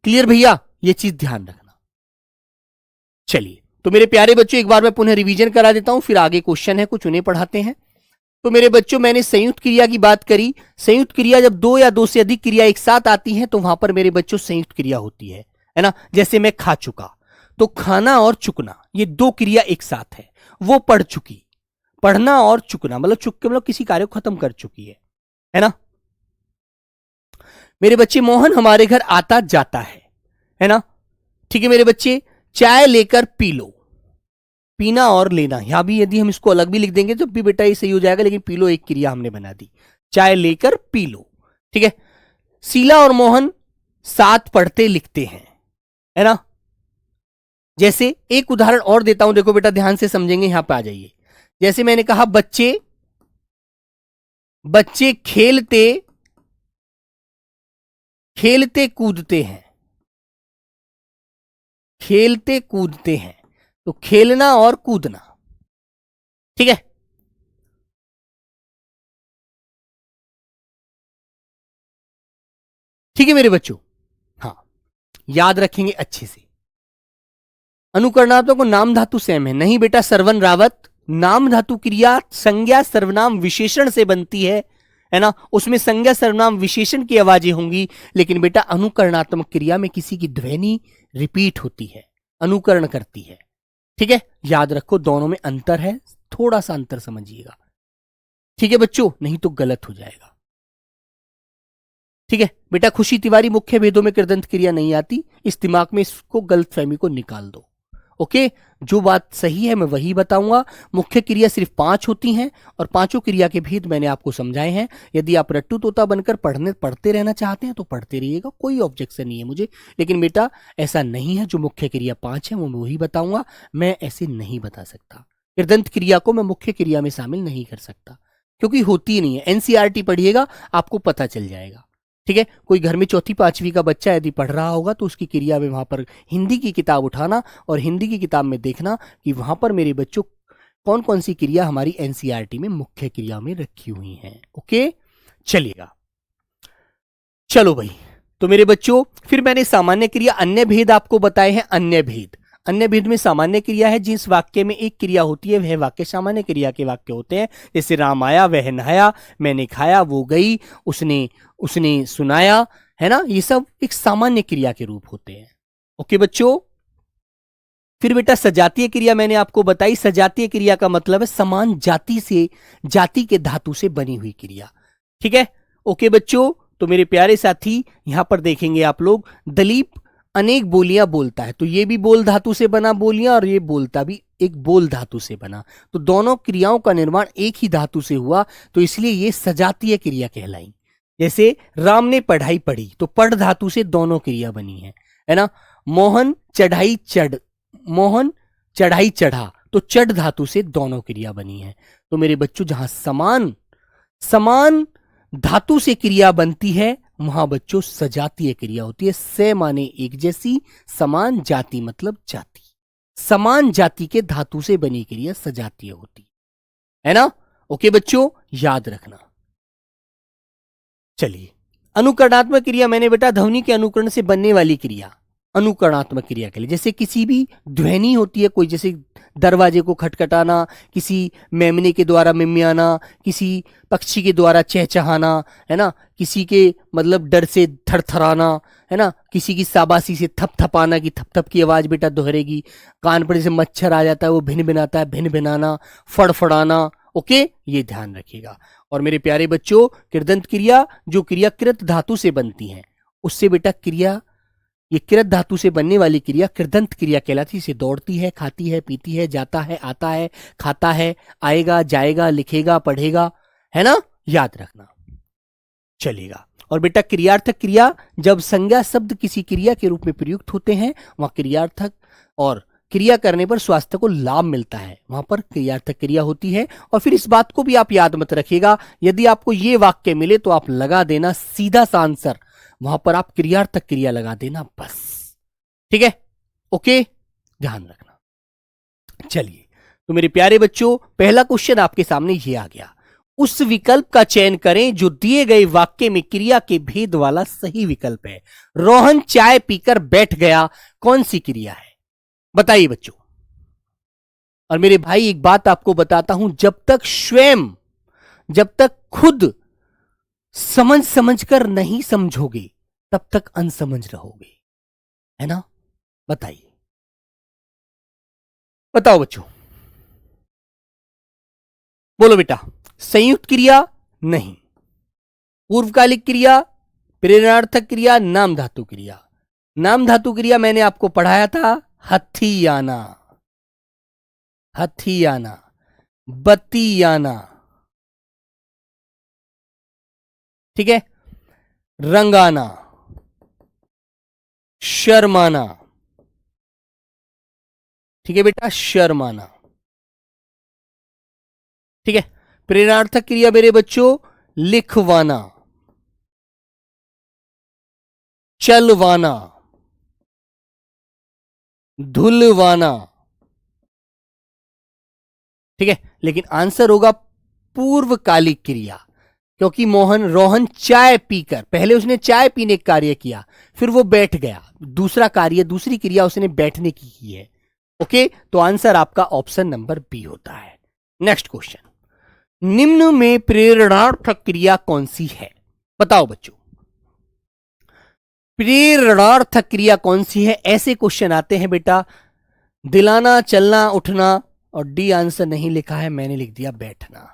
[SPEAKER 1] क्लियर भैया, ये चीज ध्यान रखना। चलिए, तो मेरे प्यारे बच्चों एक बार मैं पुनः रिवीजन करा देता हूं, फिर आगे क्वेश्चन है कुछ, उन्हें पढ़ाते हैं। तो मेरे बच्चों मैंने संयुक्त क्रिया की बात करी। संयुक्त क्रिया जब दो या दो से अधिक क्रिया एक साथ आती हैं तो वहां पर मेरे बच्चों संयुक्त क्रिया होती है ना। जैसे मैं खा चुका, तो खाना और चुकना ये दो क्रिया एक साथ है। वो पढ़ चुकी, पढ़ना और चुकना मतलब चुक के मतलब किसी कार्य को खत्म कर चुकी है ना। मेरे बच्चे मोहन हमारे घर आता जाता है ना। ठीक है मेरे बच्चे, चाय लेकर पी लो, पीना और लेना, यहां भी यदि हम इसको अलग भी लिख देंगे तो भी बेटा ये सही हो जाएगा, लेकिन पी लो एक क्रिया हमने बना दी, चाय लेकर पी लो। ठीक है, शीला और मोहन साथ पढ़ते लिखते हैं, है ना। जैसे एक उदाहरण और देता हूं, देखो बेटा ध्यान से समझेंगे, यहां पे आ जाइए। जैसे मैंने कहा बच्चे खेलते खेलते कूदते हैं, खेलते कूदते हैं, तो खेलना और कूदना। ठीक है, ठीक है मेरे बच्चों, हाँ याद रखेंगे अच्छे से। अनुकरणात्मक को नाम धातु सेम है, नहीं बेटा सरवन रावत, नाम धातु क्रिया संज्ञा सर्वनाम विशेषण से बनती है ना, उसमें संज्ञा सर्वनाम विशेषण की आवाजें होंगी। लेकिन बेटा अनुकरणात्मक क्रिया में किसी की ध्वनि रिपीट होती है, अनुकरण करती है। ठीक है, याद रखो दोनों में अंतर है, थोड़ा सा अंतर समझिएगा। ठीक है बच्चों, नहीं तो गलत हो जाएगा। ठीक है बेटा, खुशी तिवारी मुख्य भेदों में कृदंत क्रिया नहीं आती, इस दिमाग में इसको गलतफहमी को निकाल दो। ओके, जो बात सही है मैं वही बताऊंगा। मुख्य क्रिया सिर्फ 5 होती हैं और पांचों क्रिया के भेद मैंने आपको समझाए हैं। यदि आप रट्टू तोता बनकर पढ़ते रहना चाहते हैं तो पढ़ते रहिएगा, कोई ऑब्जेक्शन नहीं है मुझे। लेकिन बेटा ऐसा नहीं है, जो मुख्य क्रिया 5 है वो मैं वही बताऊंगा, मैं ऐसे नहीं बता सकता। कृदंत क्रिया को मैं मुख्य क्रिया में शामिल नहीं कर सकता क्योंकि होती ही नहीं है। एनसीईआरटी पढ़िएगा, आपको पता चल जाएगा। ठीक है, कोई घर में चौथी पांचवी का बच्चा यदि पढ़ रहा होगा तो उसकी क्रिया में वहां पर हिंदी की किताब उठाना और हिंदी की किताब में देखना कि वहां पर मेरे बच्चों कौन कौन सी क्रिया हमारी एनसीईआरटी में मुख्य क्रिया में रखी हुई हैं। ओके, चलिएगा, चलो भाई। तो मेरे बच्चों फिर मैंने सामान्य क्रिया अन्य भेद आपको बताए हैं। अन्य भेद में सामान्य क्रिया है जिस वाक्य में एक क्रिया होती है वह वाक्य सामान्य क्रिया के वाक्य होते हैं। जैसे राम आया, वह नहाया, मैंने खाया, वो गई, उसने सुनाया, है ना, ये सब एक सामान्य क्रिया के रूप होते हैं। ओके बच्चों, फिर बेटा सजातीय क्रिया मैंने आपको बताई। सजातीय क्रिया का मतलब है समान जाति के धातु से बनी हुई क्रिया। ठीक है, ओके बच्चों। तो मेरे प्यारे साथी यहां पर देखेंगे आप लोग, दलीप अनेक बोलियां बोलता है, तो ये भी बोल धातु से बना बोलियां और ये बोलता भी एक बोल धातु से बना, तो दोनों क्रियाओं का निर्माण एक ही धातु से हुआ, तो इसलिए ये सजातीय क्रिया कहलाई। जैसे राम ने पढ़ाई पढ़ी, तो पढ़ धातु से दोनों क्रिया बनी है ना। मोहन चढ़ाई चढ़ा, तो चढ़ धातु से दोनों क्रिया बनी है। तो मेरे बच्चों जहां समान धातु से क्रिया बनती है वहां बच्चों सजातीय क्रिया होती है। से माने एक जैसी, समान जाति मतलब जाति, समान जाति के धातु से बनी क्रिया सजातीय होती है ना। ओके बच्चों, याद रखना। चलिए, अनुकरणात्मक क्रिया मैंने बेटा ध्वनि के अनुकरण से बनने वाली क्रिया अनुकरणात्मक क्रिया के लिए, जैसे किसी भी ध्वनि होती है, कोई जैसे दरवाजे को खटखटाना, किसी मेमने के द्वारा मिमियाना, किसी पक्षी के द्वारा चहचहाना, है ना, किसी के मतलब डर से थरथराना, है ना, किसी की शाबाशी से थपथपाना की थप की आवाज बेटा दोहरेगी, कान पर जैसे मच्छर आ जाता है वो भिन भिनाता है, भिन भिनाना, फड़फड़ाना। ओके, ये ध्यान रखिएगा। और मेरे प्यारे बच्चों, कृदंत क्रिया जो क्रिया कृत धातु से बनती है उससे बेटा क्रिया, ये कृत धातु से बनने वाली क्रिया कृदंत क्रिया कहलाती है। इसे दौड़ती है, खाती है, पीती है, जाता है, आता है, खाता है, आएगा, जाएगा, लिखेगा, पढ़ेगा, है ना, याद रखना। चलेगा। और बेटा क्रियार्थक क्रिया जब संज्ञा शब्द किसी क्रिया के रूप में प्रयुक्त होते हैं वहां क्रियार्थक और क्रिया करने पर स्वास्थ्य को लाभ मिलता है, वहां पर क्रियार्थक क्रिया होती है। और फिर इस बात को भी आप याद मत रखिएगा, यदि आपको यह वाक्य मिले तो आप लगा देना सीधा सा आंसर, वहां पर आप क्रियार्थक क्रिया लगा देना बस। ठीक है, ओके, ध्यान रखना। चलिए, तो मेरे प्यारे बच्चों, पहला क्वेश्चन आपके सामने ये आ गया, उस विकल्प का चयन करें जो दिए गए वाक्य में क्रिया के भेद वाला सही विकल्प है। रोहन चाय पीकर बैठ गया, कौन सी क्रिया है? बताइए बच्चों। और मेरे भाई एक बात आपको बताता हूं, जब तक खुद समझ समझ कर नहीं समझोगे तब तक अनसमझ रहोगे, है ना? बताइए, बताओ बच्चों, बोलो बेटा। संयुक्त क्रिया नहीं, पूर्वकालिक क्रिया, प्रेरणार्थक क्रिया, नाम धातु क्रिया। नाम धातु क्रिया मैंने आपको पढ़ाया था, हथी आना, हथी आना, बत्ती आना, ठीक है, रंगाना, शर्माना, ठीक है बेटा, शर्माना, ठीक है। प्रेरणार्थक क्रिया मेरे बच्चों, लिखवाना, चलवाना, धुलवाना, ठीक है। लेकिन आंसर होगा पूर्वकालिक क्रिया, क्योंकि रोहन चाय पीकर, पहले उसने चाय पीने का कार्य किया, फिर वो बैठ गया, दूसरा कार्य, दूसरी क्रिया उसने बैठने की है। ओके, तो आंसर आपका ऑप्शन नंबर बी होता है। नेक्स्ट क्वेश्चन, निम्न में प्रेरणार्थक क्रिया कौन सी है? बताओ बच्चों, प्रेरणार्थक क्रिया कौन सी है? ऐसे क्वेश्चन आते हैं बेटा, दिलाना, चलना, उठना, और डी आंसर नहीं लिखा है, मैंने लिख दिया बैठना।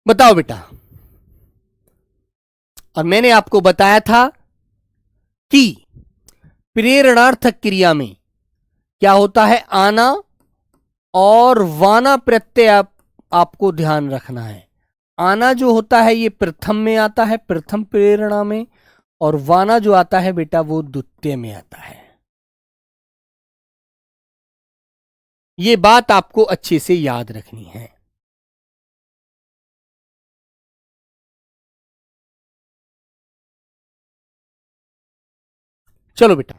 [SPEAKER 1] बताओ बेटा। और मैंने आपको बताया था कि प्रेरणार्थक क्रिया में क्या होता है, आना और वाना प्रत्यय आपको ध्यान रखना है। आना जो होता है ये प्रथम में आता है, प्रथम प्रेरणा में, और वाना जो आता है बेटा वो द्वितीय में आता है। ये बात आपको अच्छे से याद रखनी है। चलो बेटा,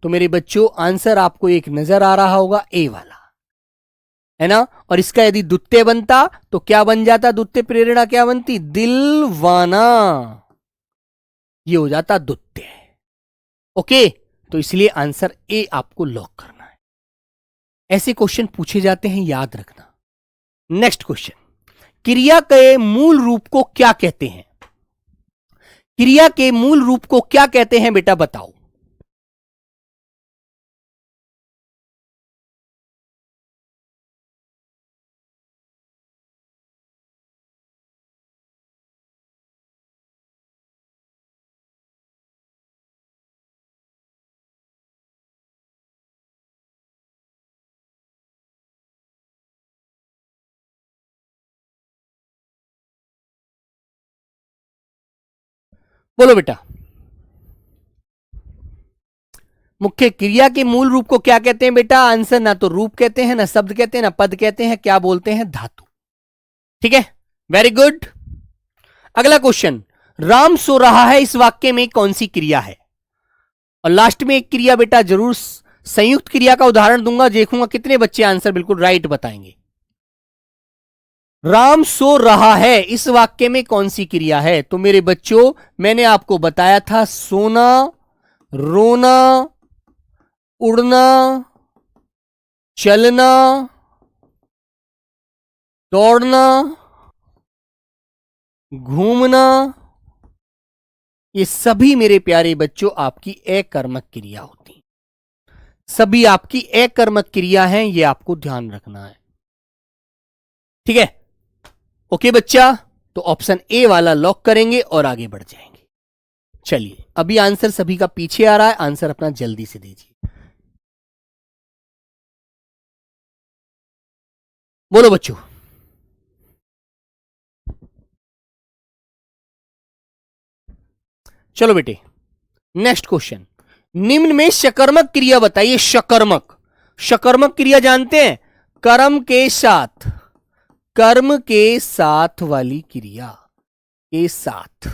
[SPEAKER 1] तो मेरे बच्चों आंसर आपको एक नजर आ रहा होगा, ए वाला, है ना? और इसका यदि द्वितीय बनता तो क्या बन जाता? द्वितीय प्रेरणा क्या बनती? दिलवाना, ये हो जाता द्वितीय। ओके, तो इसलिए आंसर ए आपको लॉक करना है। ऐसे क्वेश्चन पूछे जाते हैं, याद रखना। नेक्स्ट क्वेश्चन, क्रिया के मूल रूप को क्या कहते हैं? क्रिया के मूल रूप को क्या कहते हैं बेटा, बताओ। बोलो बेटा, मुख्य क्रिया के मूल रूप को क्या कहते हैं बेटा? आंसर ना तो रूप कहते हैं, ना शब्द कहते हैं, ना पद कहते हैं, क्या बोलते हैं? धातु। ठीक है, वेरी गुड। अगला क्वेश्चन, राम सो रहा है, इस वाक्य में कौन सी क्रिया है? और लास्ट में एक क्रिया बेटा जरूर संयुक्त क्रिया का उदाहरण दूंगा, देखूंगा कितने बच्चे आंसर बिल्कुल राइट बताएंगे। राम सो रहा है, इस वाक्य में कौन सी क्रिया है? तो मेरे बच्चों मैंने आपको बताया था, सोना, रोना, उड़ना, चलना, दौड़ना, घूमना, ये सभी मेरे प्यारे बच्चों आपकी अकर्मक क्रिया होती, सभी आपकी अकर्मक क्रिया हैं, ये आपको ध्यान रखना है। ठीक है, ओके बच्चा, तो ऑप्शन ए वाला लॉक करेंगे और आगे बढ़ जाएंगे। चलिए, अभी आंसर सभी का पीछे आ रहा है, आंसर अपना जल्दी से दीजिए। बोलो बच्चों। चलो बेटे, नेक्स्ट क्वेश्चन, निम्न में शकर्मक क्रिया बताइए। शकर्मक, शकर्मक क्रिया जानते हैं? कर्म के साथ वाली क्रिया के साथ,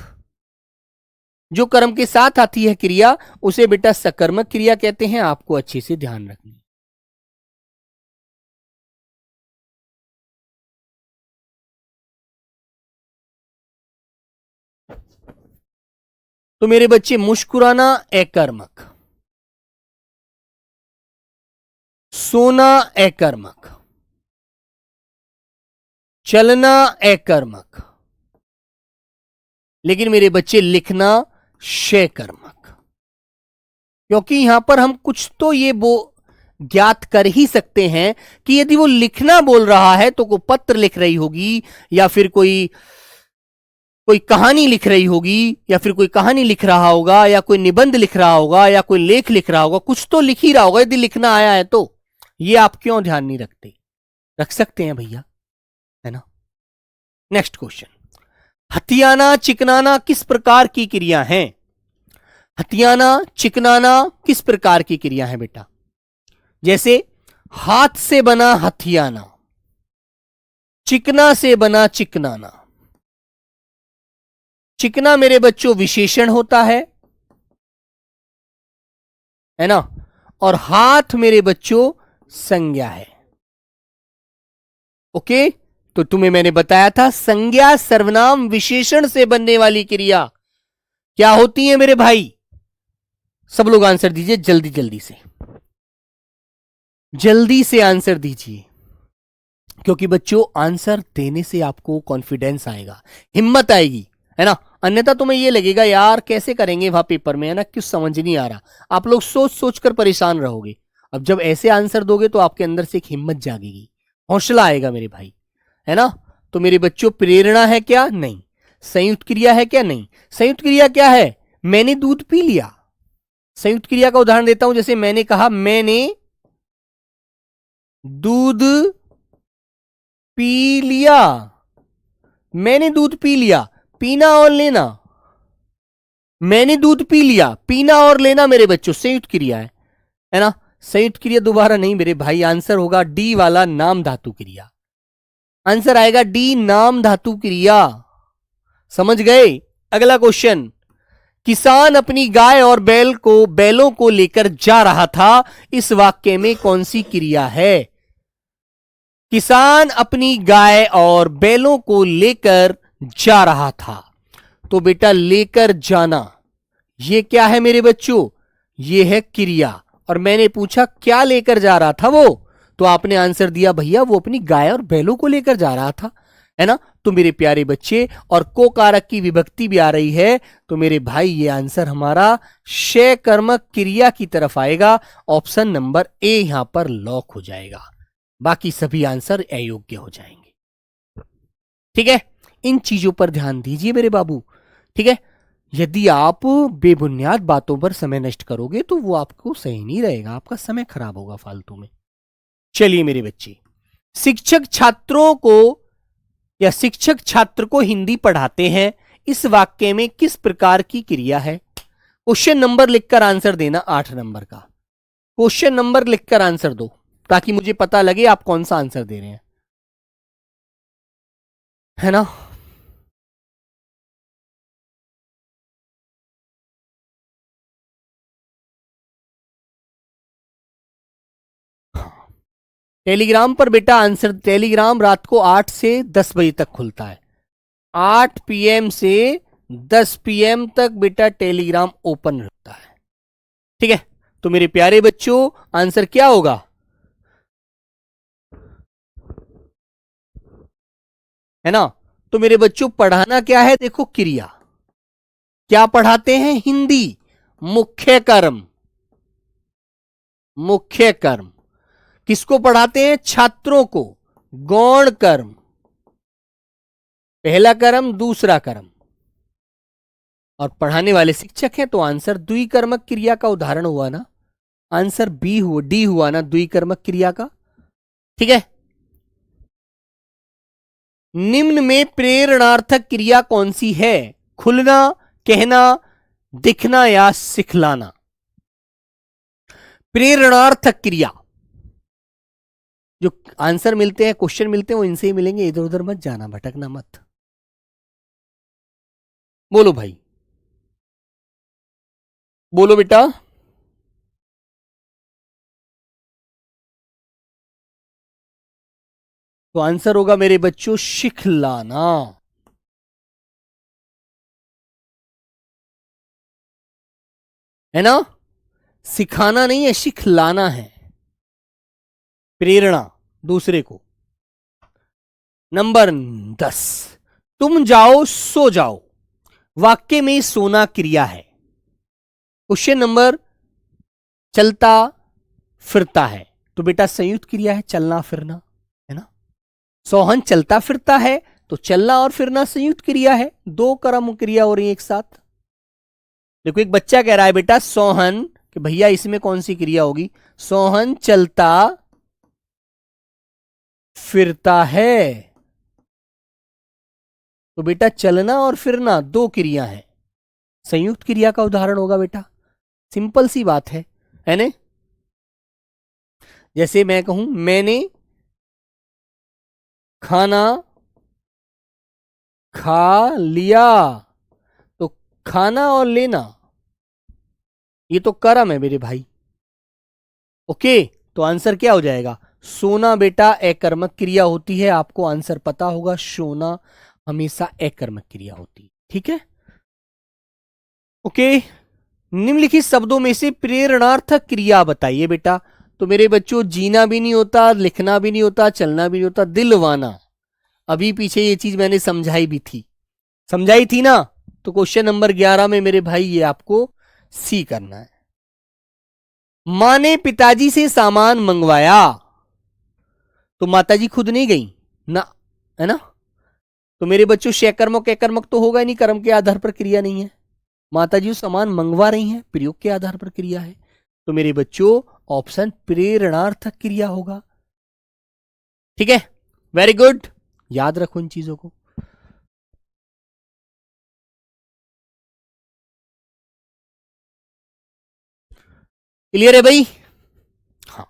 [SPEAKER 1] जो कर्म के साथ आती है क्रिया उसे बेटा सकर्मक क्रिया कहते हैं। आपको अच्छे से ध्यान रखना। तो मेरे बच्चे, मुस्कुराना अकर्मक, सोना अकर्मक, चलना अकर्मक, लेकिन मेरे बच्चे लिखना शकर्मक। क्योंकि यहां पर हम कुछ तो ये वो ज्ञात कर ही सकते हैं कि यदि वो लिखना बोल रहा है तो कोई पत्र लिख रही होगी, या फिर कोई कोई कहानी लिख रही होगी, या फिर कोई कहानी लिख रहा होगा, या कोई निबंध लिख रहा होगा, या कोई लेख लिख रहा होगा, कुछ तो लिख ही रहा होगा। यदि लिखना आया है तो ये आप क्यों ध्यान नहीं रखते? रख सकते हैं भैया, है ना। नेक्स्ट क्वेश्चन, हथियाना चिकनाना किस प्रकार की क्रिया है? हथियाना चिकनाना किस प्रकार की क्रिया है बेटा? जैसे हाथ से बना हथियाना, चिकना से बना चिकनाना। चिकना मेरे बच्चों विशेषण होता है ना, और हाथ मेरे बच्चों संज्ञा है। ओके, तो तुम्हें मैंने बताया था संज्ञा सर्वनाम विशेषण से बनने वाली क्रिया क्या होती है मेरे भाई? सब लोग आंसर दीजिए, जल्दी जल्दी से, जल्दी से आंसर दीजिए, क्योंकि बच्चों आंसर देने से आपको कॉन्फिडेंस आएगा, हिम्मत आएगी, है ना। अन्यथा तुम्हें यह लगेगा यार कैसे करेंगे वहां पेपर में, है ना, कुछ समझ नहीं आ रहा। आप लोग सोच सोच कर परेशान रहोगे। अब जब ऐसे आंसर दोगे तो आपके अंदर से एक हिम्मत जागेगी, हौसला आएगा मेरे भाई, है ना। तो मेरे बच्चों, प्रेरणा है क्या? नहीं। संयुक्त क्रिया है क्या? नहीं। संयुक्त क्रिया क्या है? मैंने दूध पी लिया। संयुक्त क्रिया का उदाहरण देता हूं, जैसे मैंने कहा मैंने दूध पी लिया। मैंने दूध पी लिया, पीना और लेना। मैंने दूध पी लिया, पीना और लेना मेरे बच्चों संयुक्त क्रिया है ना। संयुक्त क्रिया दोबारा नहीं मेरे भाई, आंसर होगा डी वाला, नाम धातु क्रिया। आंसर आएगा डी, नाम धातु क्रिया। समझ गए? अगला क्वेश्चन, किसान अपनी गाय और बैलों को लेकर जा रहा था, इस वाक्य में कौन सी क्रिया है? किसान अपनी गाय और बैलों को लेकर जा रहा था, तो बेटा लेकर जाना ये क्या है मेरे बच्चों? ये है क्रिया। और मैंने पूछा क्या लेकर जा रहा था वो, तो आपने आंसर दिया भैया वो अपनी गाय और बैलों को लेकर जा रहा था, है ना। तो मेरे प्यारे बच्चे, और को कारक की विभक्ति भी आ रही है, तो मेरे भाई ये आंसर हमारा शकर्मक क्रिया की तरफ आएगा। ऑप्शन नंबर ए यहां पर लॉक हो जाएगा, बाकी सभी आंसर अयोग्य हो जाएंगे। ठीक है, इन चीजों पर ध्यान दीजिए मेरे बाबू, ठीक है। यदि आप बेबुनियाद बातों पर समय नष्ट करोगे तो वो आपको सही नहीं रहेगा, आपका समय खराब होगा फालतू में। चलिए मेरे बच्चे, शिक्षक छात्रों को या शिक्षक छात्र को हिंदी पढ़ाते हैं, इस वाक्य में किस प्रकार की क्रिया है? क्वेश्चन नंबर लिखकर आंसर देना, 8 नंबर का क्वेश्चन नंबर लिखकर आंसर दो, ताकि मुझे पता लगे आप कौन सा आंसर दे रहे हैं, है ना। टेलीग्राम पर बेटा आंसर, टेलीग्राम रात को 8 से 10 बजे तक खुलता है। 8 PM से 10 PM तक बेटा टेलीग्राम ओपन रहता है, ठीक है। तो मेरे प्यारे बच्चों, आंसर क्या होगा? है ना। तो मेरे बच्चों, पढ़ाना क्या है? देखो क्रिया, क्या पढ़ाते हैं? हिंदी। मुख्य कर्म, मुख्य कर्म। किसको पढ़ाते हैं? छात्रों को। गौण कर्म, पहला कर्म दूसरा कर्म, और पढ़ाने वाले शिक्षक हैं, तो आंसर द्विकर्मक क्रिया का उदाहरण हुआ ना, आंसर बी हुआ, डी हुआ ना द्विकर्मक क्रिया का, ठीक है। निम्न में प्रेरणार्थक क्रिया कौन सी है? खुलना, कहना, दिखना या सिखलाना? प्रेरणार्थक क्रिया। जो आंसर मिलते हैं, क्वेश्चन मिलते हैं, वो इनसे ही मिलेंगे, इधर उधर मत जाना, भटकना मत। बोलो भाई, बोलो बेटा। तो आंसर होगा मेरे बच्चों सिखलाना। है ना? सिखाना नहीं है, सिखलाना है, प्रेरणा दूसरे को। नंबर 10, तुम जाओ सो जाओ, वाक्य में सोना क्रिया है। क्वेश्चन नंबर, चलता फिरता है, तो बेटा संयुक्त क्रिया है, चलना फिरना, है ना? सोहन चलता फिरता है, तो चलना और फिरना संयुक्त क्रिया है, दो कर्म क्रिया हो रही है एक साथ। देखो एक बच्चा कह रहा है बेटा सोहन, कि भैया इसमें कौन सी क्रिया होगी? सोहन चलता फिरता है, तो बेटा चलना और फिरना दो क्रिया है, संयुक्त क्रिया का उदाहरण होगा बेटा। सिंपल सी बात है ना? जैसे मैं कहूं मैंने खाना खा लिया, तो खाना और लेना ये तो कर्म है मेरे भाई। ओके, तो आंसर क्या हो जाएगा? सोना बेटा अकर्मक क्रिया होती है, आपको आंसर पता होगा, सोना हमेशा अकर्मक क्रिया होती है। ठीक है, ओके। निम्नलिखित शब्दों में से प्रेरणार्थक क्रिया बताइए बेटा। तो मेरे बच्चों जीना भी नहीं होता, लिखना भी नहीं होता, चलना भी नहीं होता, दिलवाना। अभी पीछे ये चीज मैंने समझाई भी थी, समझाई थी ना? तो क्वेश्चन नंबर 11 में मेरे भाई ये आपको सी करना है। मां ने पिताजी से सामान मंगवाया, तो माताजी खुद नहीं गई ना, है ना? तो मेरे बच्चों शकर्मक अकर्मक तो होगा ही नहीं, कर्म के आधार पर क्रिया नहीं है। माताजी सामान मंगवा रही हैं, प्रयोग के आधार पर क्रिया है। तो मेरे बच्चों ऑप्शन प्रेरणार्थक क्रिया होगा। ठीक है, वेरी गुड, याद रखो इन चीजों को। क्लियर है भाई? हाँ,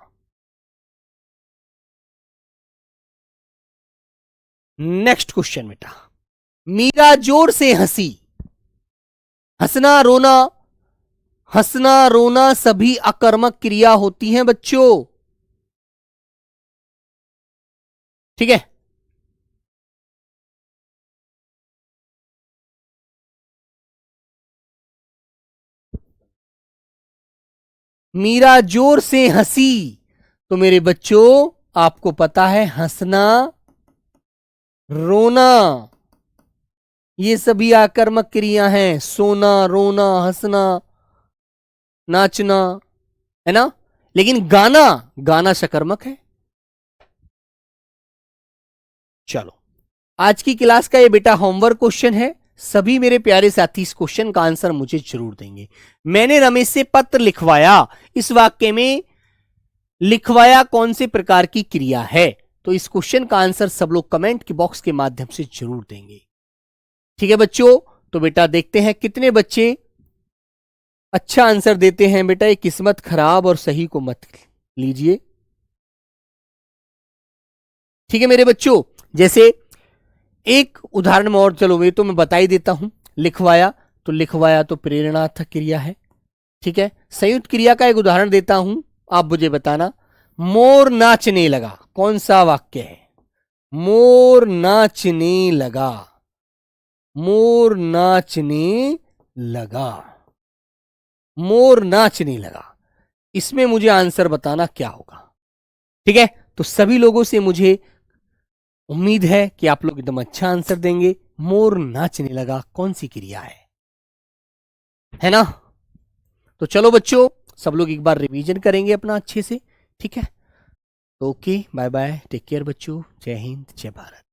[SPEAKER 1] नेक्स्ट क्वेश्चन बेटा। मीरा जोर से हंसी, हंसना रोना, हंसना रोना सभी अकर्मक क्रिया होती हैं बच्चों। ठीक है, मीरा जोर से हंसी, तो मेरे बच्चों आपको पता है हंसना रोना ये सभी आकर्मक क्रिया हैं, सोना रोना हंसना नाचना, है ना? लेकिन गाना, गाना सकर्मक है। चलो, आज की क्लास का ये बेटा होमवर्क क्वेश्चन है। सभी मेरे प्यारे साथी इस क्वेश्चन का आंसर मुझे जरूर देंगे। मैंने रमेश से पत्र लिखवाया, इस वाक्य में लिखवाया कौन से प्रकार की क्रिया है? तो इस क्वेश्चन का आंसर सब लोग कमेंट के बॉक्स के माध्यम से जरूर देंगे। ठीक है बच्चों, तो बेटा देखते हैं कितने बच्चे अच्छा आंसर देते हैं। बेटा ये किस्मत खराब और सही को मत लीजिए। ठीक है मेरे बच्चों, जैसे एक उदाहरण में और, चलो वे तो मैं बता ही देता हूं। लिखवाया, तो लिखवाया तो प्रेरणार्थक क्रिया है। ठीक है, संयुक्त क्रिया का एक उदाहरण देता हूं, आप मुझे बताना। मोर नाचने लगा, कौन सा वाक्य है? मोर नाचने लगा, मोर नाचने लगा, मोर नाचने लगा, इसमें मुझे आंसर बताना क्या होगा। ठीक है, तो सभी लोगों से मुझे उम्मीद है कि आप लोग एकदम अच्छा आंसर देंगे। मोर नाचने लगा कौन सी क्रिया है ना? तो चलो बच्चों, सब लोग एक बार रिवीजन करेंगे अपना अच्छे से। ठीक है, okay, bye bye, take care बच्चों, जय हिंद जय भारत।